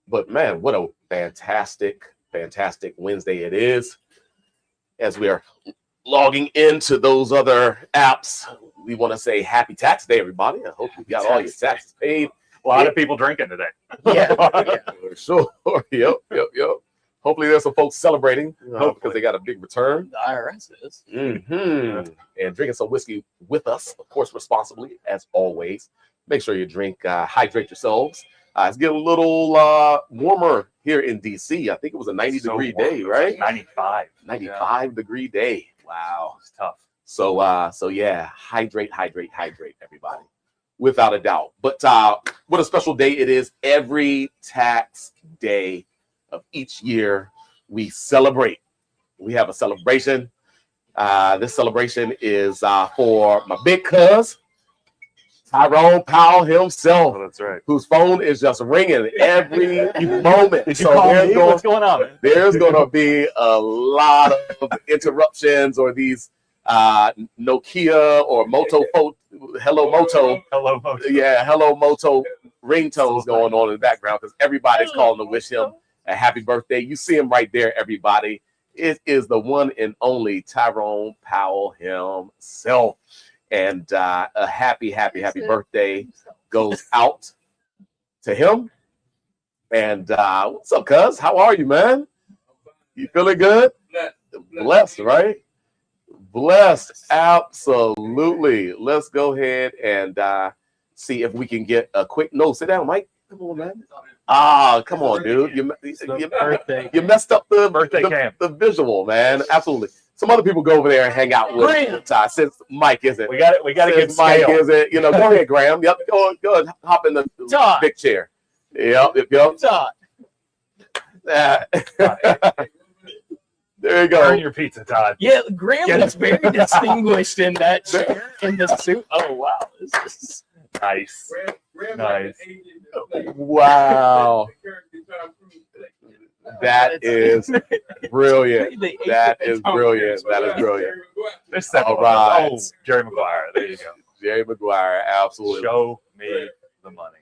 But man, what a fantastic Wednesday it is. As we are logging into those other apps, we want to say happy tax day, everybody. I hope you got all your taxes paid. A lot of people drinking today. Yeah, for sure. Yep. Hopefully there's some folks celebrating because they got a big return. The IRS is. And drinking some whiskey with us, of course, responsibly, as always. Make sure you drink, hydrate yourselves. It's getting a little warmer here in D.C. I think it was a 90-degree day, right? 95-degree day. Wow. It's tough. So yeah, hydrate, everybody. Without a doubt. But what a special day it is. Every tax day of each year, we celebrate. We have a celebration. This celebration is for my big cuz, Tyrone Powell himself. Oh, that's right. Whose phone is just ringing every moment. Did you call me? What's going on, man? There's going to be a lot of interruptions or these Nokia or Hello Moto. Yeah, Hello Moto ringtones going on in the background because everybody's calling to wish him a happy birthday. You see him right there, everybody. It is the one and only Tyrone Powell himself. And a happy birthday goes out to him. And what's up, cuz? How are you, man? You feeling good? Blessed, right? Blessed, absolutely. Let's go ahead and see if we can get a quick. No, sit down, Mike. Come on, man. Come on, dude. You messed up the visual, man. Absolutely. Some other people go over there and hang out with Ty since Mike isn't. We got to get Mike scale. isn't. Go ahead, Graham. Yep, go ahead. Hop in the big chair. Yep. Todd. There you go. Earn your pizza, Todd. Yeah, Graham is very distinguished in that chair, in the suit. Oh, wow. This is nice. Nice. Wow. That is brilliant. That is brilliant. All right. Oh, Jerry Maguire. There you go. Jerry Maguire. Absolutely. Show me the money.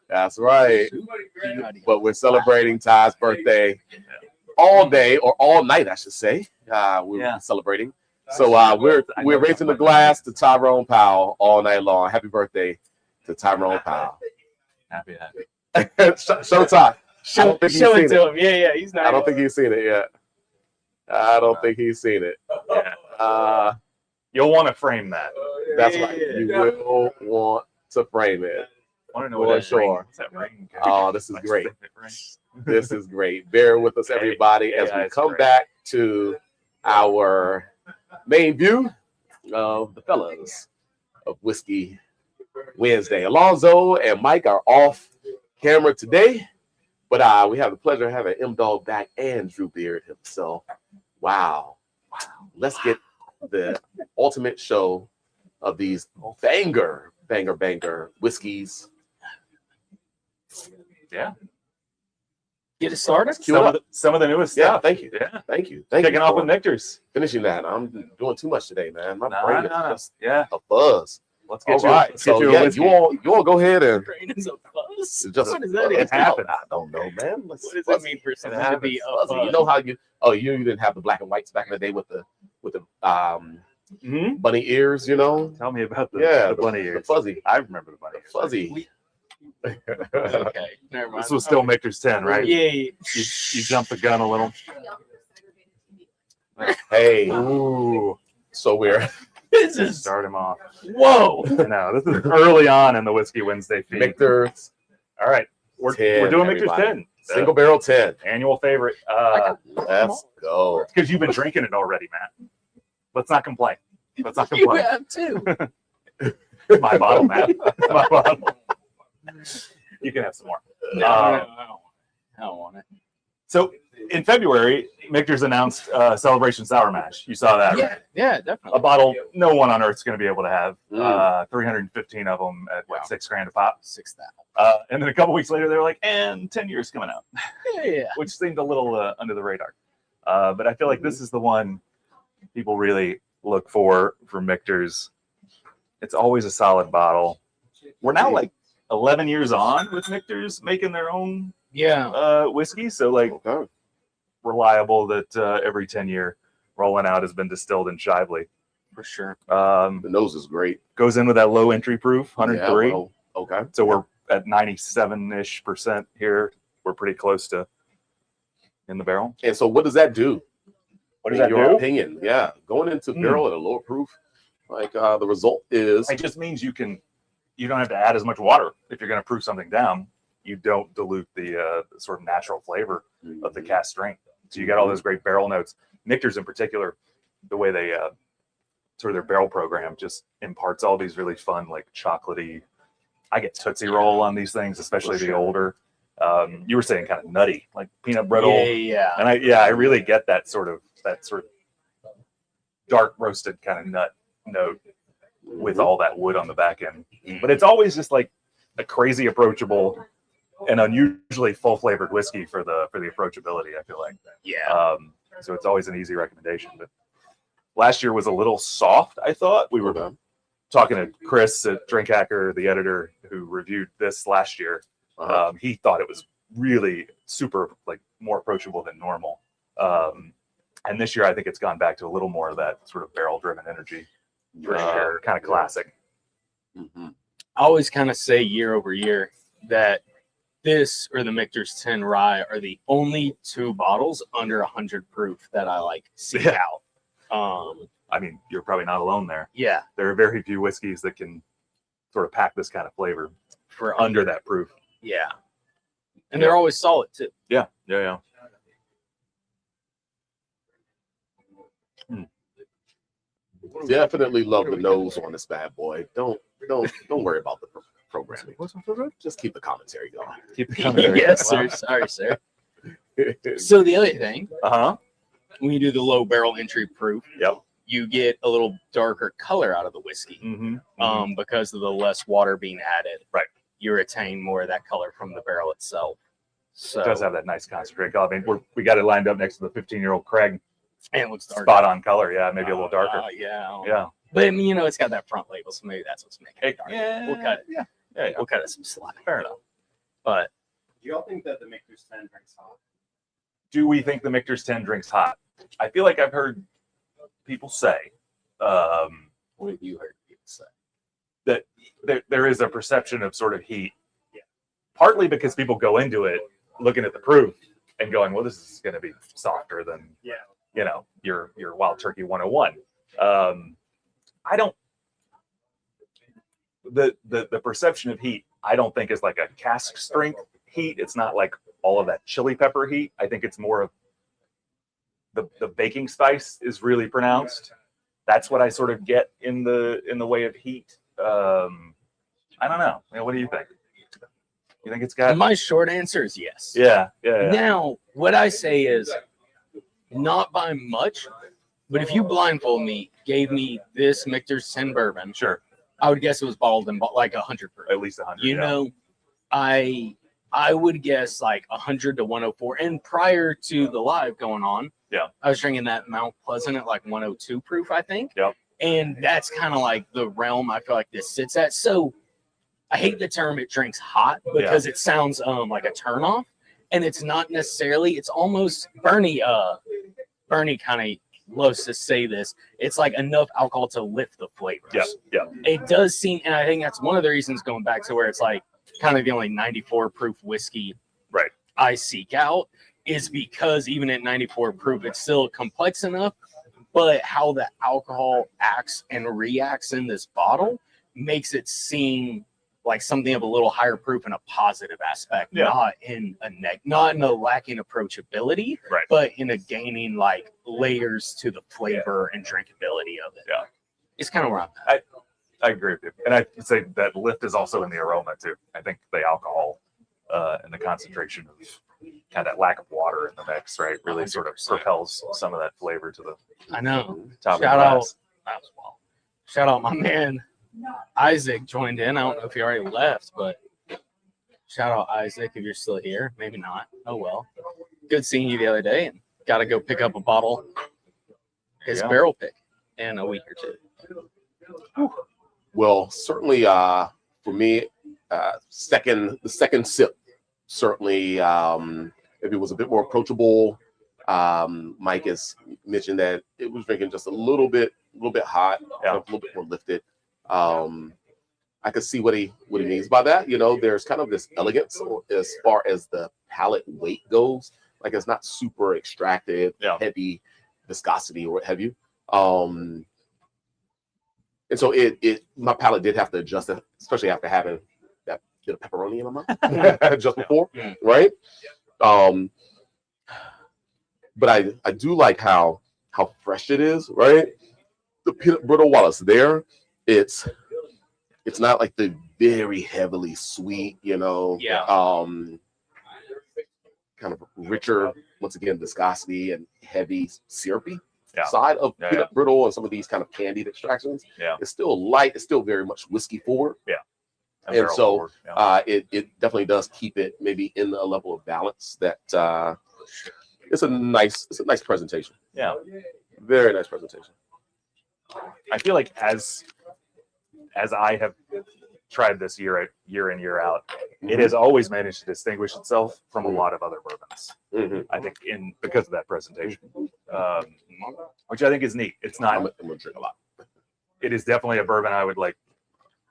That's right. But we're celebrating Ty's birthday all day or all night, I should say. We're celebrating. So we're raising the glass to Tyrone Powell all night long. Happy birthday to Tyrone Powell. Happy. Show Ty. Show it to him. Yeah, he's not. I don't think he's seen it yet. I don't think he's seen it. Yeah. You'll want to frame that. That's right. You will want to frame it. I want to know what that ring. Oh, this is great. This is great. Bear with us, everybody, as we come back to our main view of the fellas of Whiskey Wednesday. Alonzo and Mike are off camera today, but we have the pleasure of having M-Dog back and Drew Beard himself. Wow. Let's get the ultimate show of these banger whiskeys. Yeah. Get it started? Some of the newest stuff. Yeah, thank you. Yeah. Thank you. Kicking off with Michter's. Finishing that. I'm doing too much today, man. My brain is just a buzz. Let's get you all go ahead and Brain is a buzz. Just what does that it happened. mean? I don't know, man. What does that mean for something to be a fuzzy? You know how you didn't have the black and whites back in the day with the bunny ears, Tell me about the bunny ears. The fuzzy. I remember the bunny ears. Fuzzy. Okay, never mind. This was still Michter's 10, right? Yeah. You jumped the gun a little. Hey. Ooh. So we're start him off. Whoa. No, this is early on in the Whiskey Wednesday feed. Michter's. All right. We're doing Michter's 10. Single barrel 10. Annual favorite. Let's go. It's because you've been drinking it already, Matt. Let's not complain. You have too. My bottle, Matt. My bottle. You can have some more. No, I don't want it. So in February, Michter's announced Celebration Sour Mash. You saw that, right? Yeah, definitely. A bottle no one on earth is going to be able to have. 315 of them at $6,000 a pop. 6,000. And then a couple weeks later, they were like, and 10 years coming out. Yeah. Which seemed a little under the radar. But I feel like this is the one people really look for Michter's. It's always a solid bottle. We're now like 11 years on with Michter's making their own whiskey. So like reliable that every 10-year rolling out has been distilled in Shively. For sure. The nose is great. Goes in with that low entry proof, 103. Yeah, well, okay. So we're at 97-ish% here. We're pretty close to in the barrel. And so what does that do? What does in that your do? opinion? Yeah, going into barrel at a lower proof, like the result is It just means you don't have to add as much water if you're going to proof something down. You don't dilute the sort of natural flavor of the cask strength. So you got all those great barrel notes. Michter's in particular, the way they sort of their barrel program just imparts all these really fun, like chocolatey. I get Tootsie Roll on these things, especially the older. You were saying kind of nutty, like peanut brittle. Yeah. And I really get that sort of dark roasted kind of nut note with all that wood on the back end. But it's always just like a crazy approachable and unusually full flavored whiskey for the approachability, I feel like. Yeah. So it's always an easy recommendation. But last year was a little soft, I thought. We were talking to Chris at Drink Hacker, the editor who reviewed this last year. He thought it was really super, like, more approachable than normal. And this year, I think it's gone back to a little more of that sort of barrel-driven energy. For sure. Kind of classic. I always kind of say year over year that this or the Michter's 10 Rye are the only two bottles under 100 proof that I like seek out. I mean, you're probably not alone there. Yeah. There are very few whiskeys that can sort of pack this kind of flavor For under that proof. Yeah. And they're always solid too. Yeah. definitely love the nose on this bad boy. Don't worry about the programming. Just keep the commentary going. Keep the commentary. Yes, sir. Sorry, sir. So the other thing, when you do the low barrel entry proof, you get a little darker color out of the whiskey. Because of the less water being added. Right. You retain more of that color from the barrel itself. So it does have that nice concentrate color. I mean, we got it lined up next to the 15-year-old Craig. And it looks dark. Spot on color, yeah, maybe a little darker. Yeah. But I mean, you know, it's got that front label, so maybe that's what's making it dark. Yeah, We'll cut it. Yeah. We'll cut it some slack. Fair enough. But do y'all think that the Michter's 10 drinks hot? Do we think the Michter's 10 drinks hot? I feel like I've heard people say, what have you heard people say? That there is a perception of sort of heat. Partly because people go into it looking at the proof and going, well, this is going to be softer than you know, your Wild Turkey 101. I don't. The perception of heat, I don't think is like a cask strength heat. It's not like all of that chili pepper heat. I think it's more of the baking spice is really pronounced. That's what I sort of get in the way of heat. I don't know. What do you think? You think it's got? My short answer is yes. Yeah. Now, what I say is not by much, but if you blindfold me, gave me this Michter's 10 bourbon, sure, I would guess it was bottled in like 100 proof. At least 100. You know, I would guess like 100 to 104. And prior to the live going on, I was drinking that Mount Pleasant at like 102 proof, I think. Yep. And that's kind of like the realm I feel like this sits at. So I hate the term it drinks hot because it sounds like a turnoff. And it's not necessarily, it's almost Bernie kind of loves to say this. It's like enough alcohol to lift the flavors. Yeah. It does seem, and I think that's one of the reasons going back to where it's like kind of the only 94 proof whiskey I seek out is because even at 94 proof, it's still complex enough, but how the alcohol acts and reacts in this bottle makes it seem like something of a little higher proof in a positive aspect, not in a lacking approachability, but in a gaining like layers to the flavor and drinkability of it. Yeah. It's kind of where I'm at. I agree with you. And I'd say that lift is also in the aroma too. I think the alcohol and the concentration of kind of that lack of water in the mix, right, really 100%. Sort of propels some of that flavor to the top of the glass. Shout out my man Isaac joined in. I don't know if he already left, but shout out Isaac if you're still here. Maybe not. Oh well. Good seeing you the other day, and got to go pick up a bottle. His barrel pick in a week or two. Well, certainly for me, the second sip certainly, if it was a bit more approachable. Mike has mentioned that it was drinking just a little bit hot, a little bit more lifted. I could see what he means by that. You know, there's kind of this elegance as far as the palate weight goes. Like it's not super extracted, heavy viscosity or what have you. And so my palate did have to adjust, especially after having that bit of pepperoni in my mouth just before, right? But I do like how fresh it is, right? The peanut brittle, while it's there, it's not like the very heavily sweet, you know, kind of richer, once again, viscosity and heavy syrupy side of peanut brittle and some of these kind of candied extractions. It's still light. It's still very much whiskey forward. And so it definitely does keep it maybe in a level of balance that it's a nice presentation. Very nice presentation. I feel like as I have tried this year in, year out, it has always managed to distinguish itself from a lot of other bourbons. I think because of that presentation, which I think is neat. It's not. I'm gonna drink a lot. It is definitely a bourbon I would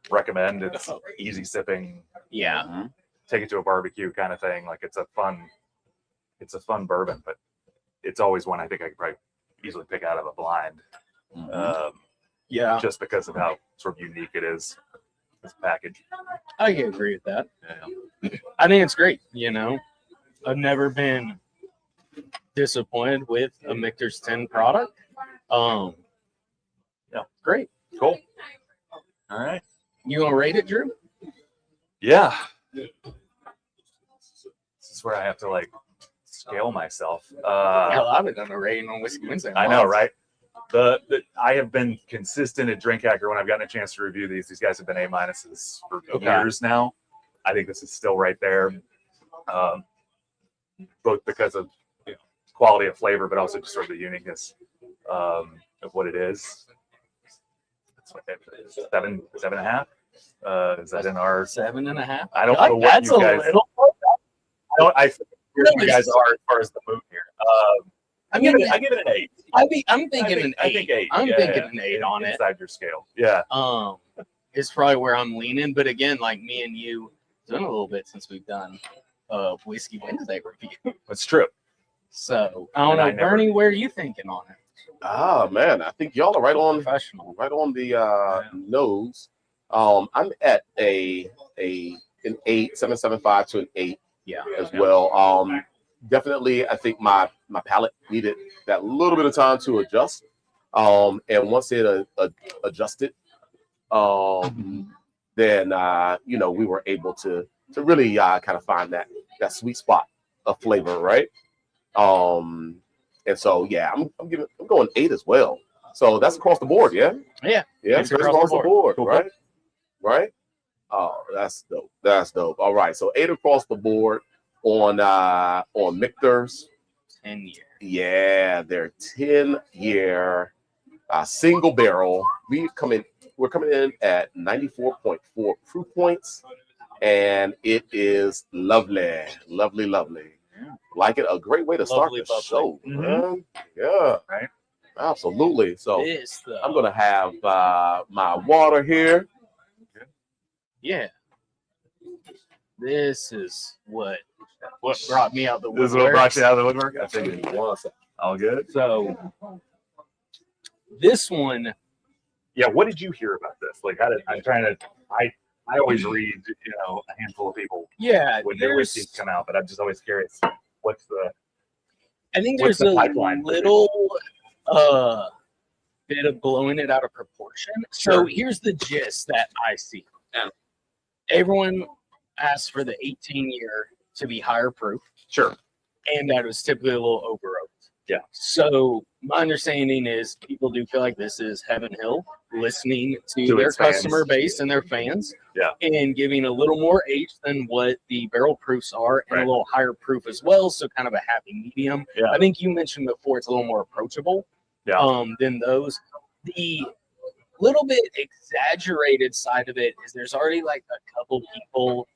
recommend. It's easy sipping. Take it to a barbecue kind of thing. Like it's a fun bourbon, but it's always one I think I could probably easily pick out of a blind. Just because of how sort of unique it is as a package. I can agree with that. I think it's great. You know, I've never been disappointed with a Michter's 10 product. Great. Cool. All right. You gonna rate it, Drew? Yeah. This is where I have to scale myself. Hell, I haven't done a rating on Whiskey Wednesday. I know, right? I have been consistent at Drink Hacker when I've gotten a chance to review these. These guys have been A-minuses for years now. I think this is still right there, both because of quality of flavor, but also just sort of the uniqueness of what it is. It's like 7.5. Is that in our 7.5? I don't know what you guys. I think you guys are as far as the mood here. I give it an 8. I'm thinking an 8. I think 8. I'm thinking an 8 on it. Inside your scale. Yeah. It's probably where I'm leaning. But again, like me and you, it's been a little bit since we've done a Whiskey Wednesday review. That's true. So I don't know, Bernie, where are you thinking on it? Man, I think y'all are right on the nose. I'm at an 8, 7.75 to an 8 as well. Definitely, I think my palate needed that little bit of time to adjust. And once it adjusted, then we were able to really kind of find that sweet spot of flavor, right? And so I'm going 8 as well. So that's across the board, yeah. It's across the board, cool. right. Oh, that's dope. All right, so 8 across the board on Michter's 10-year. Yeah, they're 10-year single barrel. We're coming in at 94.4 proof points, and it is lovely. Like it, a great way to start the show, man. Yeah, right. Absolutely. So I'm gonna have my water here. Yeah. This is what brought me out the woodwork. This is what brought you out of the woodwork? I figured it was. All good. So this one. Yeah, what did you hear about this? I always read, a handful of people when their whiskeys come out, but I'm just always curious. I think there's a little bit of blowing it out of proportion. So here's the gist that I see. Everyone asks for the 18-year to be higher proof. Sure. And that was typically a little over oaked. Yeah. So my understanding is people do feel like this is Heaven Hill, listening to their customer base and their fans. Yeah. And giving a little more age than what the barrel proofs are, and a little higher proof as well. So kind of a happy medium. Yeah. I think you mentioned before it's a little more approachable than those. The little bit exaggerated side of it is there's already like a couple people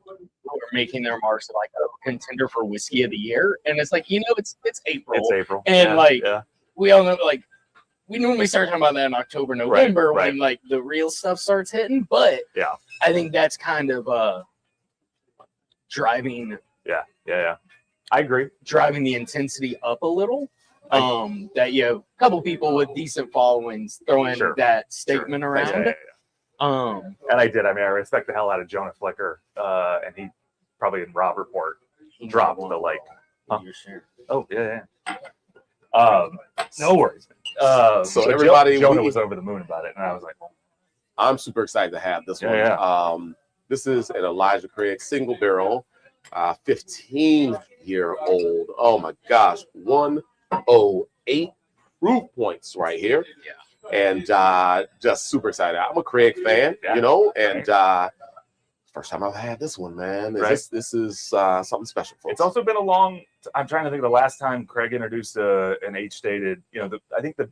who are making their marks like a contender for whiskey of the year, and it's like it's April. It's April, and we all know like we normally start talking about that in October, November when like the real stuff starts hitting. But I think that's kind of driving. Yeah. I agree. Driving the intensity up a little. That you have a couple people with decent followings throwing that statement around. And I did. I mean, I respect the hell out of Jonah Flicker, and he probably in Rob Report dropped the like. Oh yeah. No worries. So everybody, Jonah was over the moon about it, and I was like, I'm super excited to have this one. This is an Elijah Craig single barrel, 15-year-old. Oh my gosh, 108 proof points right here. And just super excited. I'm a Craig fan, and first time I've had this one, man. This is something special for us. It's also been a long. I'm trying to think of the last time Craig introduced an age-stated. I think the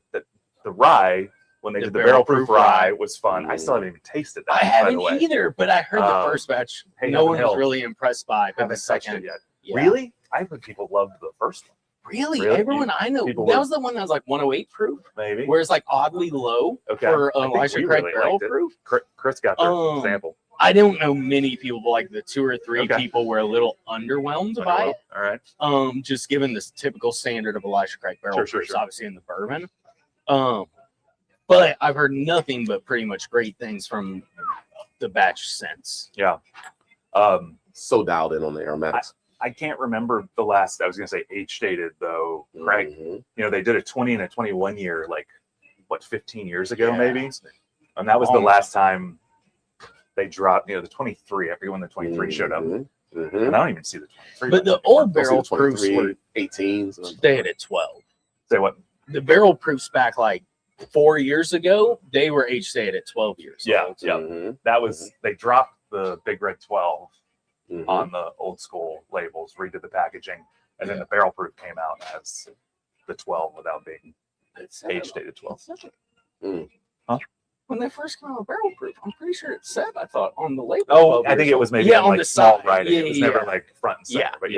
rye when they did the barrel proof rye was fun. I still haven't even tasted that. I haven't either, but I heard the first batch. No one was really impressed by. But the second, yet. Really? I've heard people loved the first one. Really? Everyone I know. That was the one that was like 108 proof. Maybe. Where it's like oddly low for Elijah Craig barrel proof. Chris got their sample. I don't know many people, but like the 2 or 3 people were a little underwhelmed by it. All right. Just given this typical standard of Elijah Craig barrel proofs, obviously in the bourbon. But I've heard nothing but pretty much great things from the batch since. Yeah. So dialed in on the aromatics. I can't remember the last, I was going to say age-stated, though, Craig. They did a 20 and a 21 year, 15 years ago, maybe? And that was the last time they dropped, the 23. I forget when the 23 showed up. And I don't even see the 23. But the old barrel proofs were 18. Stayed at 12. Say what? The barrel proofs back 4 years ago, they were age-stated at 12 years old. Yeah. That was, they dropped the Big Red 12. On the old school labels, redid the packaging, and then the barrel proof came out as the 12 without being age dated 12. Huh? When they first came out with barrel proof, I'm pretty sure it said, I thought, on the label. Oh, I think it was maybe on the small side. writing. It was never front and center. But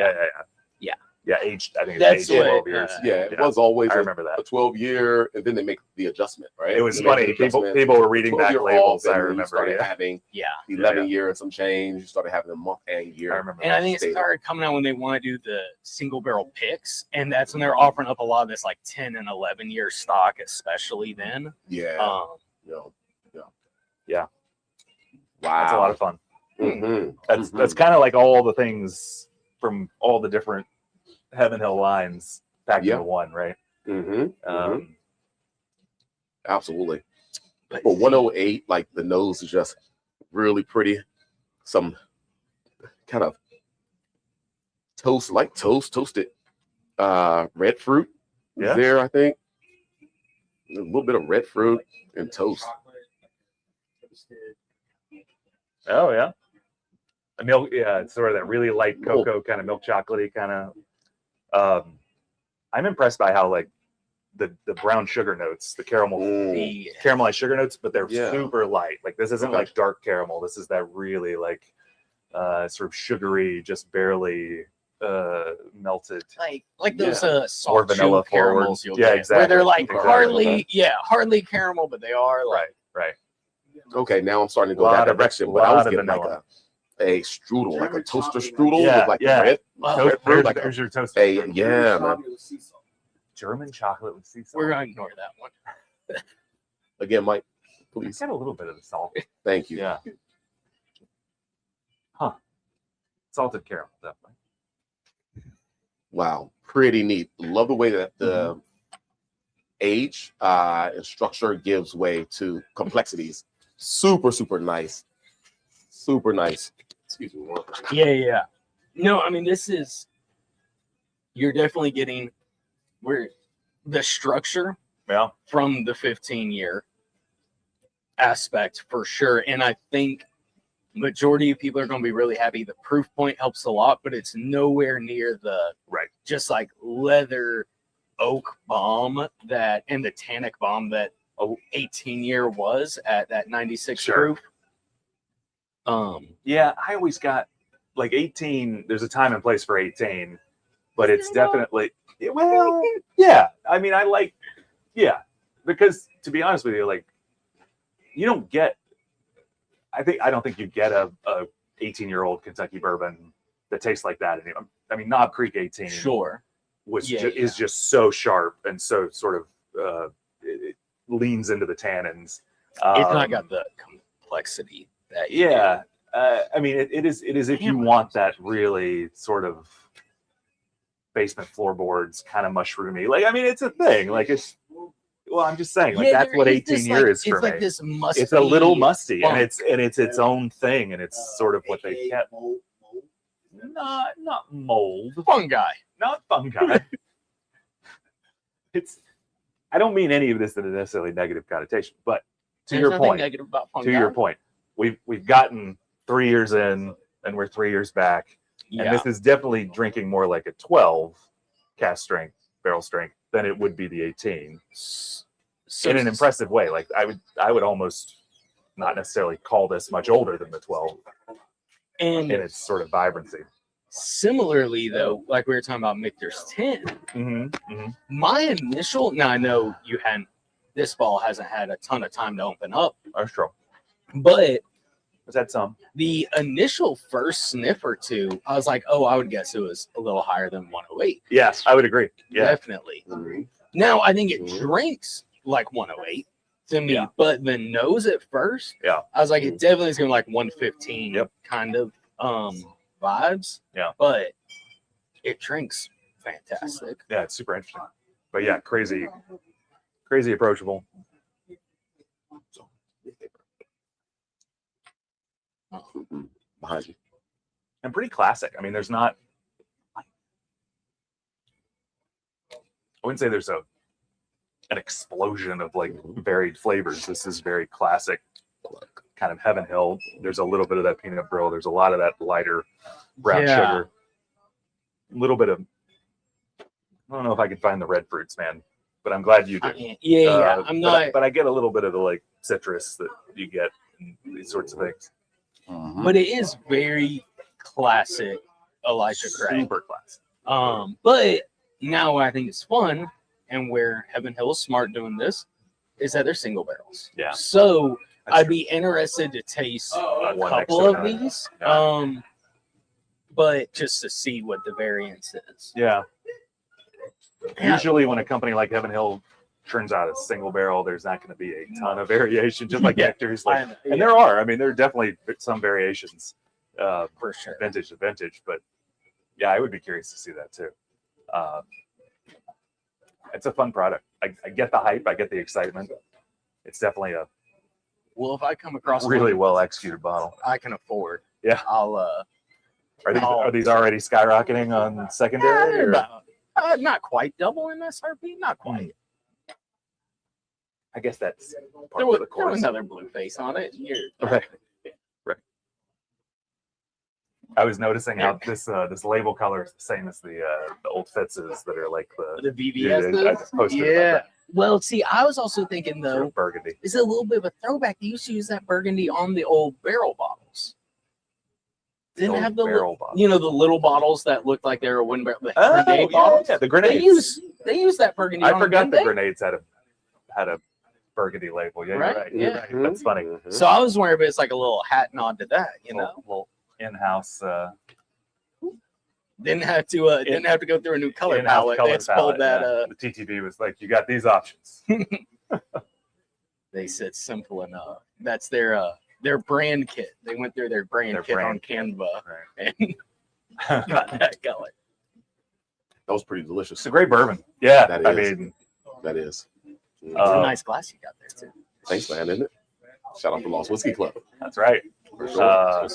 yeah, aged. I think it's aged 12 years. It was always I remember that. a 12-year, and then they make the adjustment, right? It was funny. People were reading back labels. I remember. Started having 11-year and some change. You started having a month and year. I remember. And I think it started coming out when they want to do the single barrel picks, and that's when they're offering up a lot of this 10 and 11-year stock, especially then. Yeah. Wow. That's a lot of fun. That's kind of like all the things from all the different Heaven Hill lines back into one, right? Absolutely. For 108, the nose is just really pretty. Some kind of toasted red fruit there, I think. A little bit of red fruit and toast. Oh yeah. A milk, it's sort of that really light cocoa kind of milk chocolatey kind of. I'm impressed by how the brown sugar notes, the caramelized sugar notes, but they're super light. This isn't dark caramel. This is that really sort of sugary, just barely melted. Like those or vanilla caramels you'll get, exactly. Where they're hardly caramel, but they are right. Okay, now I'm starting to go that direction, but I was getting a strudel, like a toaster strudel with red. Here's your toaster. Man. German chocolate with sea salt. We're gonna ignore that one. Again, Mike, please. Get a little bit of the salt. Thank you. Yeah. Huh. Salted caramel, definitely. Wow, pretty neat. Love the way that the age and structure gives way to complexities. Super, super nice. Super nice. Excuse me. Yeah. No, I mean, you're definitely getting the structure from the 15-year aspect for sure. And I think majority of people are going to be really happy. The proof point helps a lot, but it's nowhere near the just leather oak bomb and the tannic bomb that 18-year was at that 96 Sure. proof. Yeah, I always got like 18. There's a time and place for 18, but it's definitely well, yeah. I mean, because to be honest with you, like you don't get. I don't think you get a 18-year-old Kentucky bourbon that tastes like that anymore. I mean, Knob Creek 18 Sure. is just so sharp and so sort of it leans into the tannins. It's not got the complexity that you do. I mean, it is if you want that really sort of basement floorboards kind of mushroomy. Like, I mean, it's a thing. Like, well, I'm just saying, like Yeah, that's what 18-year is for it's me. like this musty. It's a little musty, funk. and it's its own thing, and it's sort of what they kept. Not mold, fungi. not fungi. I don't mean any of this in a necessarily negative connotation, but to There's your nothing point, negative about fungi. to your point, we've gotten 3 years in, and we're 3 years back, Yeah. and this is definitely drinking more like a 12 cask strength, barrel strength than it would be the 18 So, in an impressive way. Like I would almost not necessarily call this much older than the 12 and in its sort of vibrancy. similarly, though, like we were talking about Michter's 10, my initial, now I know this ball hasn't had a ton of time to open up, That's true. but Was that some? the initial first sniff or two, I was like, oh, I would guess it was a little higher than 108. Yes, I would agree. Yeah. Definitely. Now, I think it drinks like 108 to me, Yeah. but the nose at first, Yeah. I was like, it definitely is going to be like 115 Yep. kind of vibes. Yeah. But it drinks fantastic. Yeah, it's super interesting. But yeah, crazy approachable. Behind you. And pretty classic. I mean, there's not, I wouldn't say there's an explosion of like varied flavors. This is very classic, kind of Heaven Hill. There's a little bit of that peanut brittle. There's a lot of that lighter brown Yeah. sugar. A little bit of, I don't know if I could find the red fruits, man, but I'm glad you I did. mean, yeah. I'm not, But I get a little bit of the like citrus that you get in these sorts of things. but it is very classic Elijah Craig. Super classic. But now what I think is fun, and where Heaven Hill is smart doing this, is that they're single barrels. Yeah. So That's I'd true. be interested to taste a One couple extra of time. these. Yeah. But just to see what the variance is. Yeah. Yeah. Usually when a company like Heaven Hill turns out a single barrel, there's not going to be a ton of variation, just like Yeah. Michter's. And there are. I mean, there are definitely some variations, For sure. vintage to vintage. But yeah, I would be curious to see that too. It's a fun product. I get the hype. I get the excitement. It's definitely a Well, if I come across really one well executed bottle. I can afford, Yeah. I'll Are these already skyrocketing on secondary? they're or- about, not quite double MSRP, not quite. I guess that's part Throw, of the throw course. another blue face on it. You're, Right. I was noticing how this label color is the same as the old Fitz's that are like the Yeah, I VVS. just posted about Yeah. that. Well, see, I was also thinking Sort though, of burgundy. is it a little bit of a throwback? They used to use that burgundy on the old barrel bottles. Didn't Old have the barrel bottle. you know, the little bottles that looked like they were wooden barrel. The Oh, grenade yeah, bottles. yeah, the grenades. They use that burgundy. I on forgot them, the didn't they? grenades had a burgundy label. Yeah, Right, you're right. yeah. You're right. That's funny. So I was wondering if it's like a little hat nod to that, you know. Little in-house Didn't have to go through a new color in-house palette. color They just pulled palette, that. yeah. The TTB was like, you got these options. They said simple enough. That's their brand kit. They went through their brand Their kit brand on kit. Canva Right. and got that color. That was pretty delicious. It's a great bourbon. Yeah, That I is. mean, That is. It's a nice glass you got there too. Thanks, man, isn't it? Shout out to Lost Whiskey Club. that's right. For sure.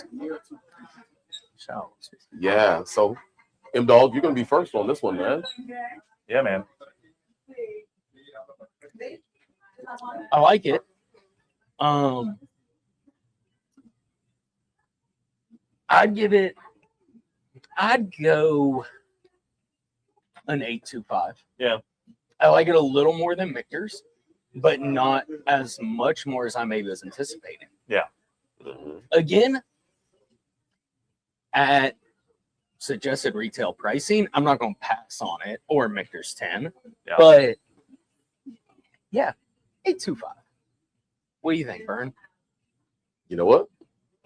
Yeah. So, M Dog, you're gonna be first on this one, man. Yeah, man. I like it. I'd go an 8.25. Yeah. I like it a little more than Michter's. but not as much more as I maybe was anticipating. Yeah. Again, at suggested retail pricing, I'm not going to pass on it or Michter's 10, but yeah, 825. What do you think, Bern? You know what?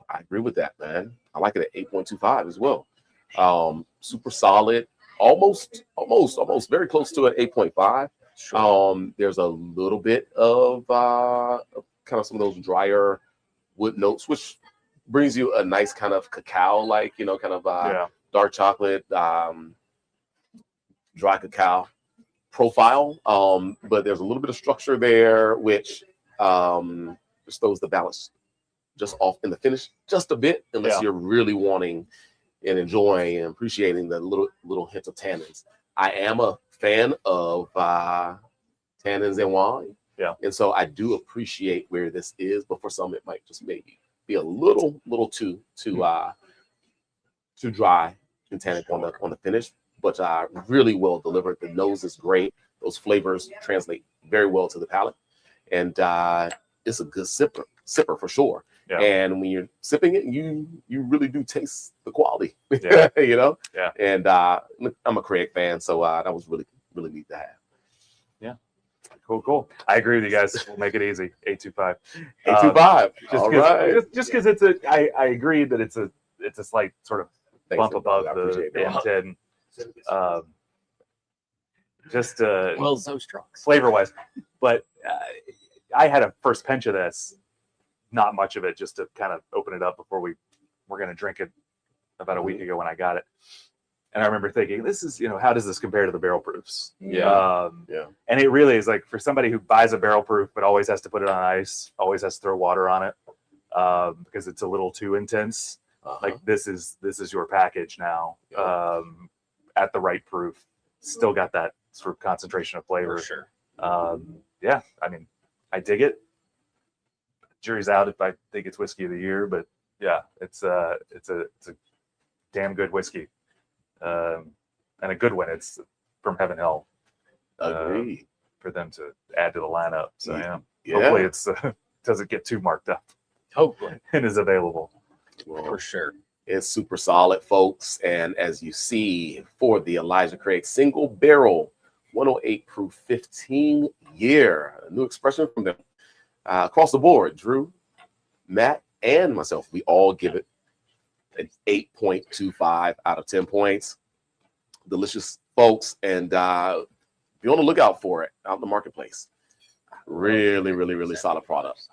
I agree with that, man. I like it at 8.25 as well. Super solid, almost very close to an 8.5. Sure. There's a little bit of kind of some of those drier wood notes, which brings you a nice kind of cacao, like, you know, kind of dark chocolate, dry cacao profile. But there's a little bit of structure there, which just throws the balance just off in the finish just a bit, unless you're really wanting and enjoying and appreciating the little hint of tannins. I am a fan of tannins in wine. Yeah. And so I do appreciate where this is, but for some it might just maybe be a little too dry and tannic on the finish, but really well delivered. The nose is great. Those flavors translate very well to the palate, and it's a good sipper for sure. Yeah. And when you're sipping it, you really do taste the quality. Yeah. You know. Yeah. And I'm a Craig fan, so that was really neat to have. Yeah. Cool. I agree with you guys. We'll make it easy. 825. 825. All right. Just because I agree that it's a slight sort of bump above the M10. Well, those trucks. Flavor wise, but I had a first pinch of this, not much of it, just to kind of open it up before we're going to drink it about a week ago when I got it. And I remember thinking, this is, how does this compare to the barrel proofs? Yeah. And it really is like, for somebody who buys a barrel proof, but always has to put it on ice, always has to throw water on it, because it's a little too intense. Like this is your package now, at the right proof, still got that sort of concentration of flavor. For sure. Yeah. I mean, I dig it. Jury's out if I think it's whiskey of the year, but yeah, it's a damn good whiskey. And a good one. It's from Heaven Hill. Agreed. For them to add to the lineup. So hopefully it's doesn't get too marked up. Hopefully. And is available. Well, for sure. It's super solid, folks. And as you see, for the Elijah Craig single barrel 108 proof 15 year, a new expression from them across the board. Drew, Matt, and myself, we all give it an 8.25 out of 10 points. Delicious, folks, and be on the lookout for it out in the marketplace. Really solid product.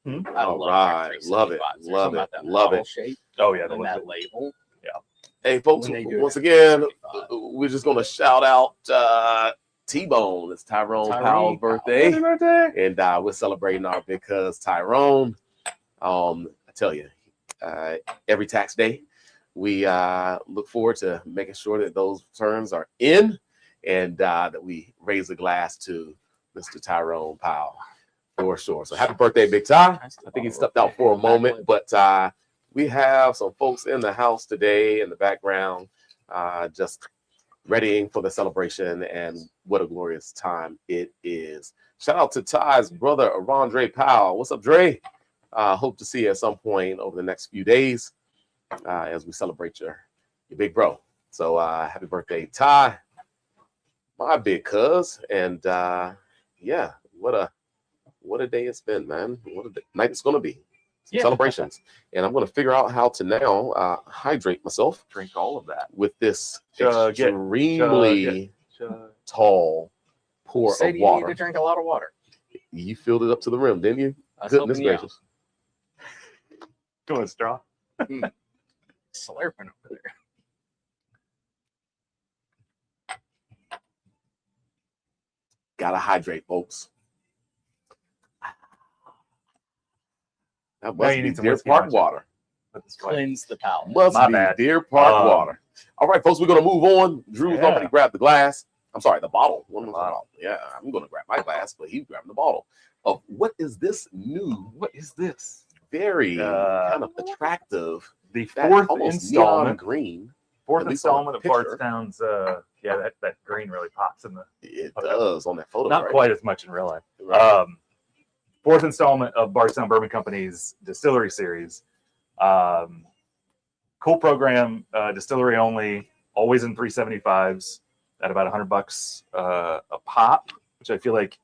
All right, love it. Shape. Oh yeah, and that label. Yeah. Hey, folks, once again, we're just gonna shout out T-Bone. It's Tyrone Powell's birthday. Happy birthday. And we're celebrating our big cuz Tyrone. I tell you, every tax day, we look forward to making sure that those returns are in, and that we raise a glass to Mr. Tyrone Powell for sure. So happy birthday, Big Ty. I think he stepped out for a moment, but we have some folks in the house today in the background, just readying for the celebration, and what a glorious time it is. Shout out to Ty's brother, Arondre Powell. What's up, Dre? Hope to see you at some point over the next few days as we celebrate your big bro. So happy birthday, Ty, my big cuz. And what a day it's been, man. What a night it's going to be. Celebrations. And I'm going to figure out how to now hydrate myself. Drink all of that with this extremely tall pour of water. You need to drink a lot of water. You filled it up to the rim, didn't you? Goodness gracious. Go on, straw. Slurping over there. Gotta hydrate, folks. That must be Deer Park water. Cleanse the palate. Must be Deer Park water. All right, folks, we're gonna move on. Drew's already grabbed the glass. I'm sorry, the bottle. Yeah, I'm gonna grab my glass, but he's grabbing the bottle. Of what is this new? What is this? Very kind of attractive. The fourth almost installment, green. Fourth installment of Bardstown's Yeah, that green really pops in the. It does on that photo. Not right? quite as much in real life. Right. Fourth installment of Bardstown Bourbon Company's distillery series. Cool program, distillery only, always in 375s at about $100 a pop, which I feel like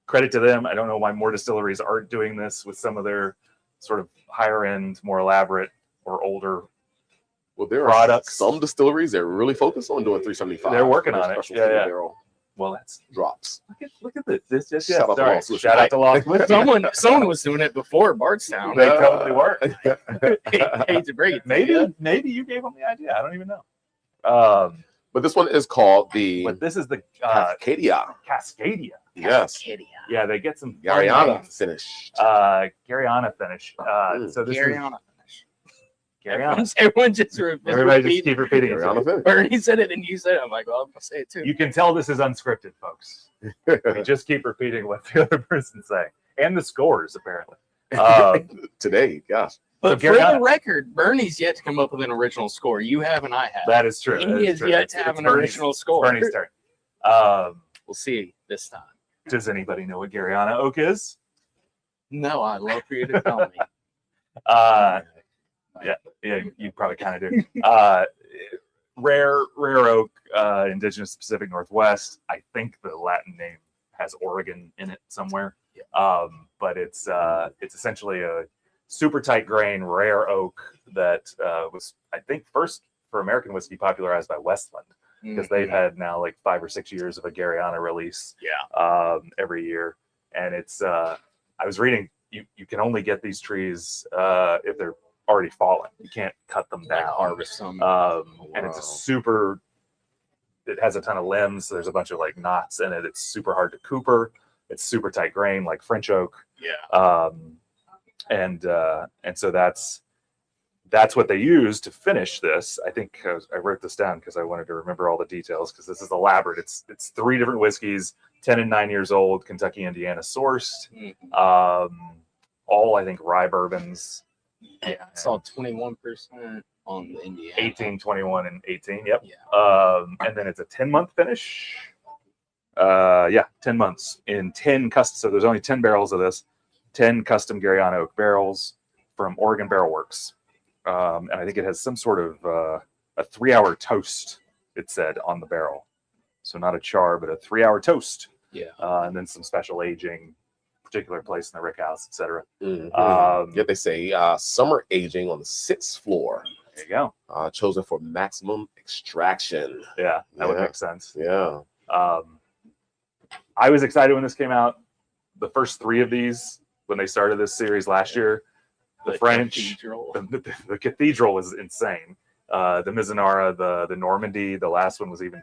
credit to them. I don't know why more distilleries aren't doing this with some of their sort of higher end, more elaborate or older. Well, there products. are some distilleries that really focus on doing 375. They're working on it. Special Yeah, yeah. barrel Well, that's drops. look at this. This just Shout out to sorry. Lost Solution. Shout out to Lost Solution. Someone was doing it before Bardstown. They totally were. Hate to break it. Maybe you gave them the idea. I don't even know. But this one is called the But this is the Cascadia. Cascadia. Yes. Cascadia. Yeah, they get some Garryana finished. Garryana finish. So this Garryana. is Garryana. Everyone just Everybody just keep repeating it. Garryana finished. Bernie said it and you said it. I'm like, well, I'm gonna say it too. You can tell this is unscripted, folks. We just keep repeating what the other person's saying, and the scores apparently. Today, gosh. But So for Garryana- the record, Bernie's yet to come up with an original score. You have and I have. That is true. He That is is true. yet to have It's an Bernie's- original score. it's Bernie's turn. We'll see this time. Does anybody know what Garryana oak is? No, I'd love for you to tell me. Yeah, you probably kind of do. Rare oak, indigenous Pacific Northwest. I think the Latin name has Oregon in it somewhere. But it's essentially a super tight grain, rare oak that was, I think, first for American whiskey popularized by Westland, because they've had now like 5 or 6 years of a Garryana release every year. And it's I was reading you can only get these trees if they're already fallen. You can't cut them down. Like harvest them. And it's a super, it has a ton of limbs. So there's a bunch of like knots in it. It's super hard to cooper. It's super tight grain, like French oak. Yeah. And so that's what they use to finish this. I think I wrote this down because I wanted to remember all the details, because this is elaborate. It's 3 different whiskeys, 10 and 9 years old, Kentucky, Indiana sourced. All, I think, rye bourbons. Yeah, I saw 21% on the Indiana. 18, 21, and 18. Yep. Yeah. And then it's a 10-month finish. 10 months in 10 custom. So there's only 10 barrels of this, 10 custom Garryana oak barrels from Oregon Barrel Works. And I think it has some sort of a 3-hour toast, it said, on the barrel. So not a char, but a 3-hour toast. Yeah. And then some special aging, particular place in the rick house, etc. Yeah, they say summer aging on the 6th floor. There you go. Chosen for maximum extraction. Yeah, that would Yeah. make sense. Yeah. I was excited when this came out. The first 3 of these, when they started this series last year, the French, Cathedral. the cathedral was insane. The Mizunara, the Normandy, the last one was even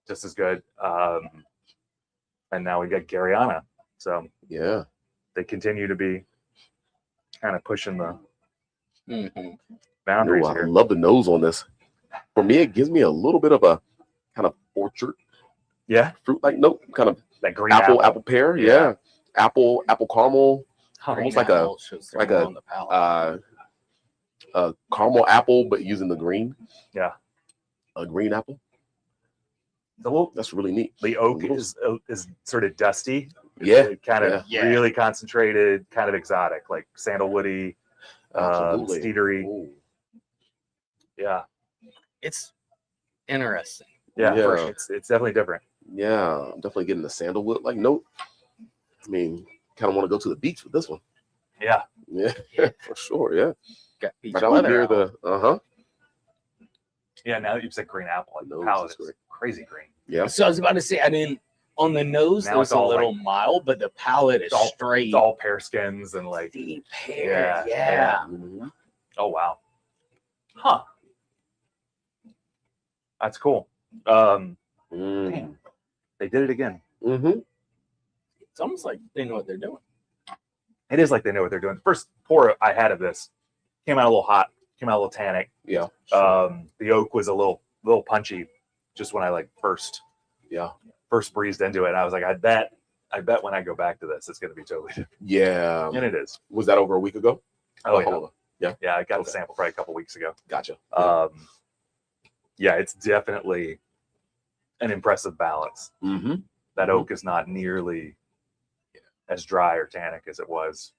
just as good. And now we got Garryana. So Yeah. they continue to be kind of pushing the Mhm. boundaries Ooh, I here. love the nose on this. For me, it gives me a little bit of a kind of orchard Yeah, fruit-like note, kind of that green apple pear. Yeah. Yeah. Apple caramel, almost like a apple shows they're like more a, on the palate. caramel apple, but using the green. Yeah. A green apple. The little That's really neat. the oak Little- is sort of dusty. Yeah. Kind of Yeah. really concentrated, kind of exotic, like sandalwoody, Absolutely. cedary. Ooh. Yeah, It's interesting. yeah, Yeah. for sure. It's definitely different. Yeah, I'm definitely getting the sandalwood like note. I mean, kind of want to go to the beach with this one. Yeah, Yeah, for sure. Yeah. Got peach But I would leather hear out. the yeah. Now that you've said green apple, like the Nose palate is is great. crazy green. Yeah. So I was about to say, I didn't. On the nose, Now it's it's a all little mild, but the palate is straight. It's all pear skins and like, Deep pear. Yeah, Yeah. Mhm. oh wow, huh? That's cool. Damn, they did it again. Mm-hmm. It's almost like they know what they're doing. It is like they know what they're doing. The first pour I had of this came out a little hot, came out a little tannic. Yeah. The oak was a little punchy just when I like first breezed into it. And I was like, I bet when I go back to this, it's going to be totally different. Yeah. And it is. Was that over a week ago? Oh, hold on. Yeah. yeah. I got Okay. the sample probably a couple weeks ago. Gotcha. Um, Yeah, it's definitely an impressive balance. Mm-hmm. That oak is not nearly as dry or tannic as it was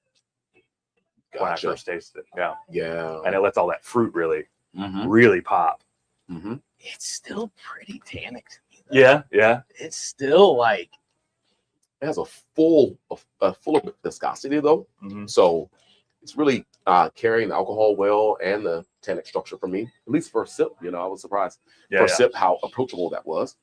when I first tasted it. Yeah. Yeah. And it lets all that fruit really, Mm-hmm. really pop. Mm-hmm. It's still pretty tannic to me. Yeah, yeah. It's still like It has a full of viscosity though, so it's really carrying the alcohol well and the tannic structure for me. At least for a sip, you know, I was surprised for a sip how approachable that was.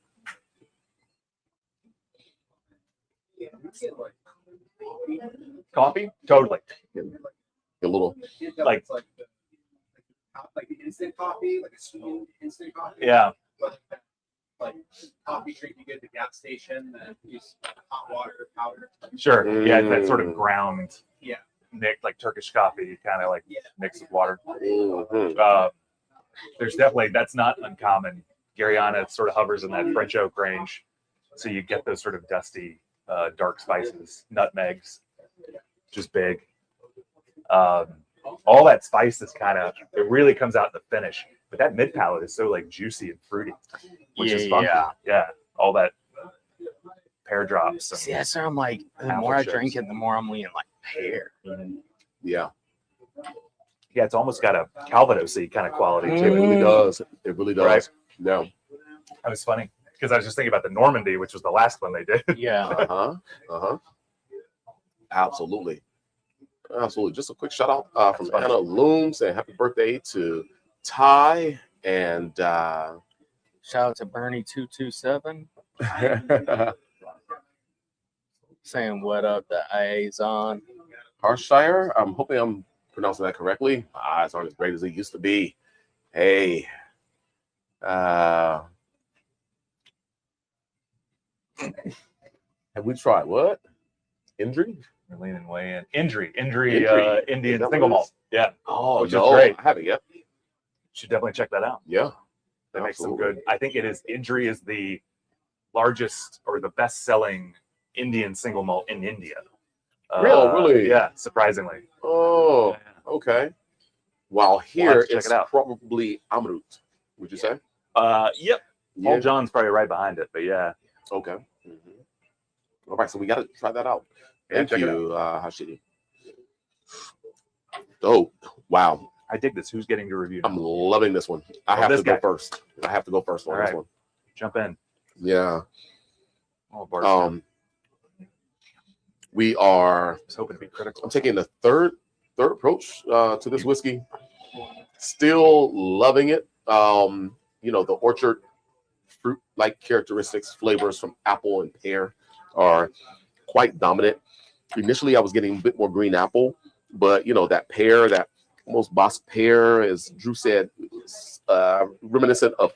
Coffee, totally. A little like the instant coffee, like a sweet instant coffee. Yeah. Like coffee drink you get at the gas station that use hot water powder. Sure. Yeah, it's that sort of ground. Yeah. Like Turkish coffee, kind of like mixed with water. Mm-hmm. There's definitely, that's not uncommon. Garryana sort of hovers in that French oak range, so you get those sort of dusty, dark spices, nutmegs, just big. All that spice is kind of, it really comes out in the finish. But that mid palate is so like juicy and fruity, which is funky. Yeah, all that pear drops. See, that's where I'm like, the more I drink it, the more I'm leaning like pear. Yeah. Yeah, it's almost got a Calvados-y kind of quality to It really does. It really does. Right. Yeah. That was funny because I was just thinking about the Normandy, which was the last one they did. Yeah. Absolutely. Absolutely. Just a quick shout out from Anna Loom saying happy birthday to Ty and shout out to Bernie227 saying what up. The IA's on. Harshire. I'm hoping I'm pronouncing that correctly. My eyes aren't as great as they used to be. Hey. Have we tried what? Indri? We're leaning way in. Indri, Indian Is single malt. Yeah. Oh, which no. is great. I haven't yet. Should definitely check that out. Yeah. They make some good. I think it is. Indri is the largest or the best-selling Indian single malt in India. Really? Yeah, surprisingly. Oh, okay. While here Check it's it out. probably Amrut, would you say? Yep. Paul John's probably right behind it, but yeah. Okay. All right, so we got to try that out. Thank you, Hashidi. Oh, wow. I dig this. Who's getting to review? I'm loving this one. I have to go first. I have to go first on this one. Jump in. Yeah. Oh, Bardstown. We are. I was hoping to be critical. I'm taking the third approach to this whiskey. Still loving it. You know, the orchard fruit-like characteristics, flavors from apple and pear are quite dominant. Initially, I was getting a bit more green apple, but you know that pear, that almost Basque pear, as Drew said, reminiscent of